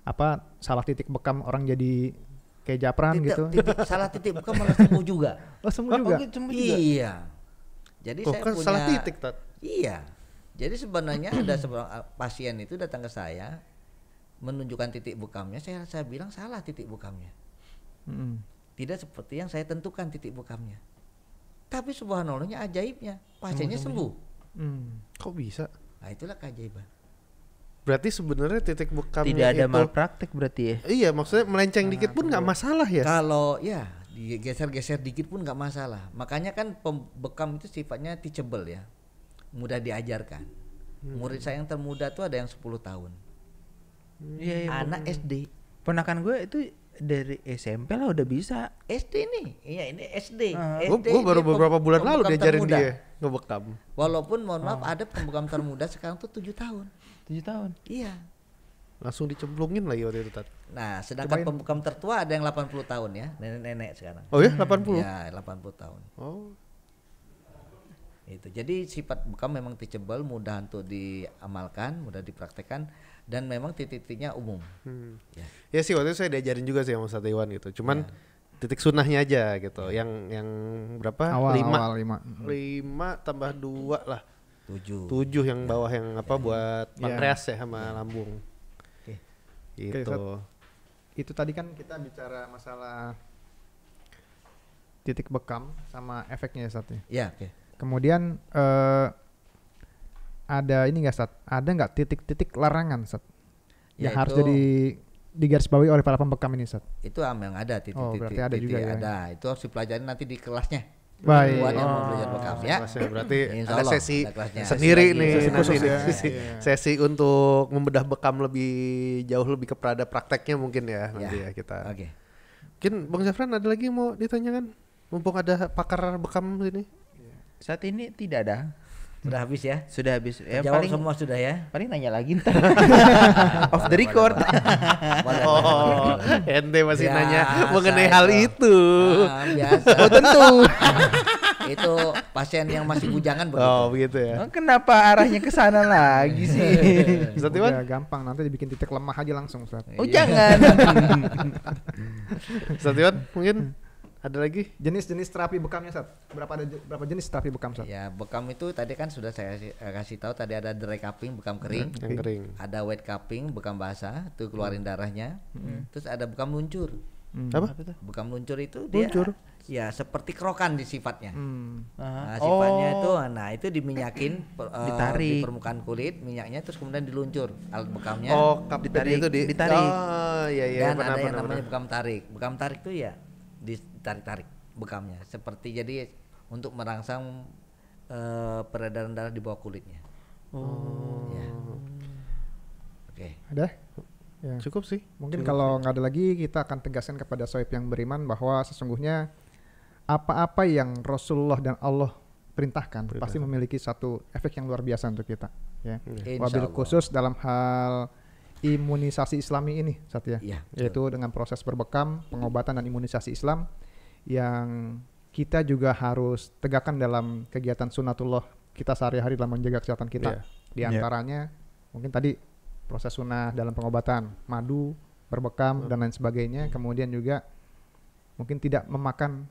[SPEAKER 3] apa salah titik bekam orang jadi kayak Japran gitu?
[SPEAKER 4] Salah titik bekam malah sembuh juga.
[SPEAKER 3] Oh sembuh juga.
[SPEAKER 4] Iya. Jadi saya punya
[SPEAKER 1] salah titik, Tat?
[SPEAKER 4] Iya. Jadi sebenarnya ada seorang pasien itu datang ke saya menunjukkan titik bekamnya, saya bilang salah titik bekamnya. Tidak seperti yang saya tentukan titik bekamnya. Tapi subhanallahnya ajaibnya, pasiennya sembuh.
[SPEAKER 1] Kok bisa?
[SPEAKER 4] Nah, itulah keajaiban.
[SPEAKER 1] Berarti sebenarnya titik bekamnya
[SPEAKER 2] Tidak ada
[SPEAKER 1] itu
[SPEAKER 2] malpraktek berarti ya.
[SPEAKER 1] Iya, maksudnya melenceng dikit pun nggak masalah ya.
[SPEAKER 4] Kalau ya digeser-geser dikit pun nggak masalah. Makanya kan bekam itu sifatnya teachable ya, mudah diajarkan. Murid saya yang termuda tuh ada yang 10 tahun.
[SPEAKER 2] Iya,
[SPEAKER 4] Anak SD.
[SPEAKER 2] Ponakan gue itu dari SMP lah udah bisa.
[SPEAKER 4] SD nih, iya ini SD.
[SPEAKER 1] Gue baru beberapa bulan lalu
[SPEAKER 4] pembekam
[SPEAKER 1] diajarin
[SPEAKER 4] termuda.
[SPEAKER 1] dia ngebekam.
[SPEAKER 4] Walaupun mohon maaf ada pembekam termuda sekarang tuh 7 tahun.
[SPEAKER 2] 7 tahun.
[SPEAKER 4] Iya.
[SPEAKER 1] Langsung dicemplungin lagi waktu itu, Tat.
[SPEAKER 4] Nah, sedangkan pembekam tertua ada yang 80 tahun ya, nenek-nenek sekarang.
[SPEAKER 1] Oh ya, 80?
[SPEAKER 4] Ya, 80 tahun.
[SPEAKER 1] Oh.
[SPEAKER 4] Itu. Jadi sifat bekam memang teachable, mudah untuk diamalkan, mudah dipraktekkan, dan memang titik-titiknya umum.
[SPEAKER 1] Ya sih waktu itu saya diajarin juga sih sama Ustadz Iwan gitu. Cuman titik sunnahnya aja gitu. Yang berapa?
[SPEAKER 3] Awal
[SPEAKER 1] 5 tambah 2 lah.
[SPEAKER 4] 7
[SPEAKER 1] yang bawah yang apa buat pankreas ya sama lambung. Gitu.
[SPEAKER 3] Oke, itu tadi kan kita bicara masalah titik bekam sama efeknya ya Sat.
[SPEAKER 4] Ya, oke.
[SPEAKER 3] Kemudian ada ini nggak Sat? Ada nggak titik-titik larangan Sat? Yang harus jadi digarisbawahi oleh para pembekam ini Sat?
[SPEAKER 4] Itu memang ada titik-titik.
[SPEAKER 3] Oh, berarti ada juga ya.
[SPEAKER 4] Ada. Itu harus dipelajari nanti di kelasnya.
[SPEAKER 3] Baik.
[SPEAKER 4] Buat yang mau belajar bekam ya.
[SPEAKER 1] Berarti
[SPEAKER 4] Insya
[SPEAKER 1] ada
[SPEAKER 4] Allah,
[SPEAKER 1] sesi
[SPEAKER 4] ada kelasnya.
[SPEAKER 1] sendiri
[SPEAKER 4] Sesi
[SPEAKER 1] nih,
[SPEAKER 3] sesi khusus
[SPEAKER 1] nanti
[SPEAKER 3] ya.
[SPEAKER 1] sesi untuk membedah bekam lebih jauh lebih kepada prakteknya mungkin ya nanti ya kita.
[SPEAKER 4] Oke.
[SPEAKER 1] Mungkin Bang Zafran ada lagi mau ditanyakan? Mumpung ada pakar bekam sini.
[SPEAKER 2] Saat ini tidak ada.
[SPEAKER 4] Sudah habis ya?
[SPEAKER 2] Sudah habis. Ya,
[SPEAKER 4] Jawab
[SPEAKER 2] paling
[SPEAKER 4] semua sudah ya?
[SPEAKER 2] paling nanya lagi ntar. Off the record.
[SPEAKER 1] Ente masih
[SPEAKER 4] Biasa
[SPEAKER 1] nanya mengenai hal itu.
[SPEAKER 4] Biasa.
[SPEAKER 2] Oh tentu.
[SPEAKER 4] Itu pasien yang masih bujangan begitu.
[SPEAKER 1] Oh begitu ya.
[SPEAKER 2] Oh, kenapa arahnya ke sana lagi sih?
[SPEAKER 1] Ustadz
[SPEAKER 3] Udah
[SPEAKER 1] Iwan?
[SPEAKER 3] gampang, nanti dibikin titik lemah aja langsung Sat.
[SPEAKER 2] Oh jangan.
[SPEAKER 1] Ustadz Iwan mungkin ada lagi?
[SPEAKER 3] Jenis-jenis terapi bekamnya Sat? Berapa jenis terapi bekam Sat?
[SPEAKER 4] Ya, bekam itu tadi kan sudah saya kasih tahu, tadi ada dry cupping, bekam kering.
[SPEAKER 1] Yang kering.
[SPEAKER 4] Ada wet cupping, bekam basah, itu keluarin darahnya. Terus ada bekam luncur.
[SPEAKER 1] Apa?
[SPEAKER 4] Bekam luncur itu
[SPEAKER 1] Luncur?
[SPEAKER 4] dia ya seperti kerokan di sifatnya. Nah,
[SPEAKER 2] Oh.
[SPEAKER 4] sifatnya itu itu diminyakin di
[SPEAKER 2] Ditarik.
[SPEAKER 4] permukaan kulit, minyaknya terus kemudian diluncur alat bekamnya.
[SPEAKER 1] Oh, kap
[SPEAKER 2] Ditarik,
[SPEAKER 1] itu
[SPEAKER 2] ditarik.
[SPEAKER 1] Oh, iya iya
[SPEAKER 4] Dan ada yang
[SPEAKER 1] pernah.
[SPEAKER 4] namanya bekam tarik. Bekam tarik itu ya ditarik-tarik bekamnya seperti jadi untuk merangsang peredaran darah di bawah kulitnya.
[SPEAKER 2] Oh.
[SPEAKER 4] Ya. Oke.
[SPEAKER 3] Ada? Ya.
[SPEAKER 1] Cukup sih.
[SPEAKER 3] Mungkin kalau nggak ada lagi kita akan tegaskan kepada sohib yang beriman bahwa sesungguhnya apa-apa yang Rasulullah dan Allah perintahkan pasti memiliki satu efek yang luar biasa untuk kita. Ya.
[SPEAKER 4] Insya
[SPEAKER 3] Wabil
[SPEAKER 4] Allah.
[SPEAKER 3] khusus dalam hal imunisasi Islami ini, Satya.
[SPEAKER 4] Iya,
[SPEAKER 3] Yaitu dengan proses berbekam, pengobatan dan imunisasi Islam yang kita juga harus tegakkan dalam kegiatan sunatullah kita sehari-hari dalam menjaga kesehatan kita. Di antaranya mungkin tadi proses sunnah dalam pengobatan, madu, berbekam dan lain sebagainya. Kemudian juga mungkin tidak memakan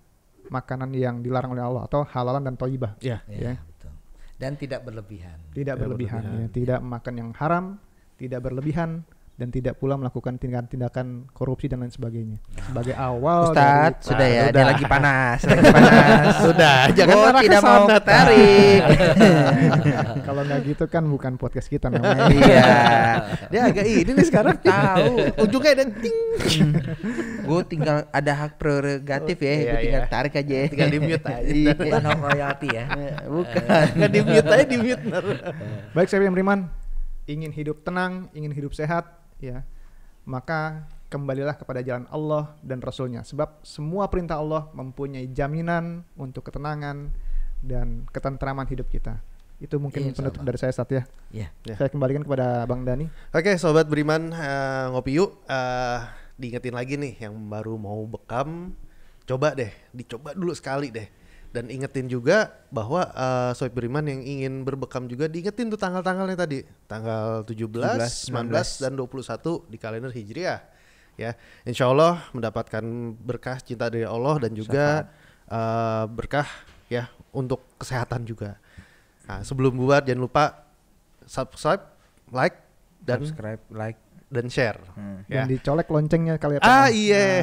[SPEAKER 3] makanan yang dilarang oleh Allah atau halalan dan thayyibah.
[SPEAKER 1] Iya.
[SPEAKER 3] Ya.
[SPEAKER 4] Betul. Dan tidak berlebihan.
[SPEAKER 3] Tidak berlebihan, ya. Tidak makan yang haram, tidak berlebihan, dan tidak pula melakukan tindakan korupsi dan lain sebagainya. Sebagai awal
[SPEAKER 2] Ustadz,
[SPEAKER 3] dari-
[SPEAKER 2] sudah ya,
[SPEAKER 1] udah.
[SPEAKER 2] dia lagi panas, lagi panas.
[SPEAKER 1] Sudah, jangan
[SPEAKER 2] Gua
[SPEAKER 1] arah ke
[SPEAKER 2] tidak mau
[SPEAKER 1] sana,
[SPEAKER 2] tarik.
[SPEAKER 3] Kalau nggak gitu kan bukan podcast kita namanya.
[SPEAKER 2] Iya.
[SPEAKER 1] Dia agak ini nih sekarang tahu. Ujungnya ada ting.
[SPEAKER 2] Gue tinggal ada hak prerogatif ya,
[SPEAKER 1] Iya,
[SPEAKER 2] gue tinggal
[SPEAKER 1] iya.
[SPEAKER 2] tarik aja.
[SPEAKER 1] Tinggal di mute aja.
[SPEAKER 2] Iya.
[SPEAKER 4] Bukan hak royalti ya.
[SPEAKER 2] Bukan.
[SPEAKER 1] Kan di mute aja di mute.
[SPEAKER 3] Baik, saya yang beriman, ingin hidup tenang, ingin hidup sehat, ya, maka kembalilah kepada jalan Allah dan Rasulnya. Sebab semua perintah Allah mempunyai jaminan untuk ketenangan dan ketentraman hidup kita. Itu mungkin
[SPEAKER 4] Insya
[SPEAKER 3] penutup
[SPEAKER 4] Allah.
[SPEAKER 3] dari saya Satya.
[SPEAKER 4] Ya.
[SPEAKER 3] Saya kembalikan kepada Bang Dani.
[SPEAKER 1] Oke, sobat beriman, ngopi yuk. Diingetin lagi nih yang baru mau bekam, coba deh, dicoba dulu sekali deh. Dan ingetin juga bahwa Sohib Beriman yang ingin berbekam juga diingetin tuh tanggal-tanggalnya tadi. Tanggal 17, 19 dan 21 di kalender Hijriah. Ya, insya Allah mendapatkan berkah cinta dari Allah dan juga berkah ya untuk kesehatan juga. Nah, sebelum buat jangan lupa subscribe, like dan share.
[SPEAKER 3] Dan dicolek loncengnya kalian.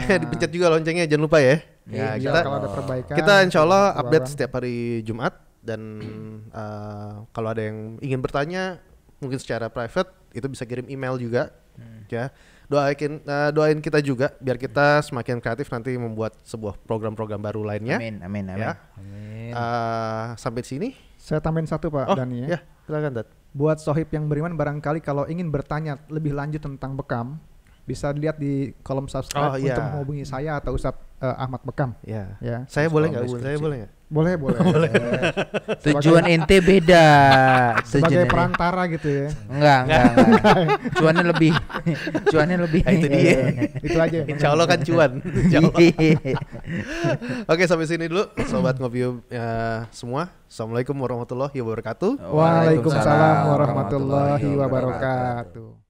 [SPEAKER 1] Dipencet juga loncengnya jangan lupa ya. Ya,
[SPEAKER 3] kalau ada perbaikan.
[SPEAKER 1] Kita insya Allah update setiap hari Jumat dan kalau ada yang ingin bertanya mungkin secara private itu bisa kirim email juga. Ya, doain kita juga biar kita semakin kreatif nanti membuat sebuah program-program baru lainnya.
[SPEAKER 2] Amin.
[SPEAKER 1] Ya. Sampai di sini.
[SPEAKER 3] Saya tambahin satu Pak Dani ya.
[SPEAKER 1] Silakan Dad.
[SPEAKER 3] Buat Sohib yang beriman barangkali kalau ingin bertanya lebih lanjut tentang bekam, bisa dilihat di kolom subscribe untuk menghubungi saya atau Ustadz Ahmad Bekam.
[SPEAKER 1] Ya.
[SPEAKER 3] Ya.
[SPEAKER 1] Saya boleh nggak? Saya boleh nggak?
[SPEAKER 3] Boleh.
[SPEAKER 2] Tujuan ente beda.
[SPEAKER 3] Sebagai perantara gitu ya.
[SPEAKER 2] Enggak. Cuannya lebih.
[SPEAKER 1] Itu dia.
[SPEAKER 3] Itu aja.
[SPEAKER 1] Insya Allah kan cuan. Oke, sampai sini dulu Sobat Ngopi semua. Assalamualaikum warahmatullahi wabarakatuh.
[SPEAKER 3] Waalaikumsalam warahmatullahi wabarakatuh.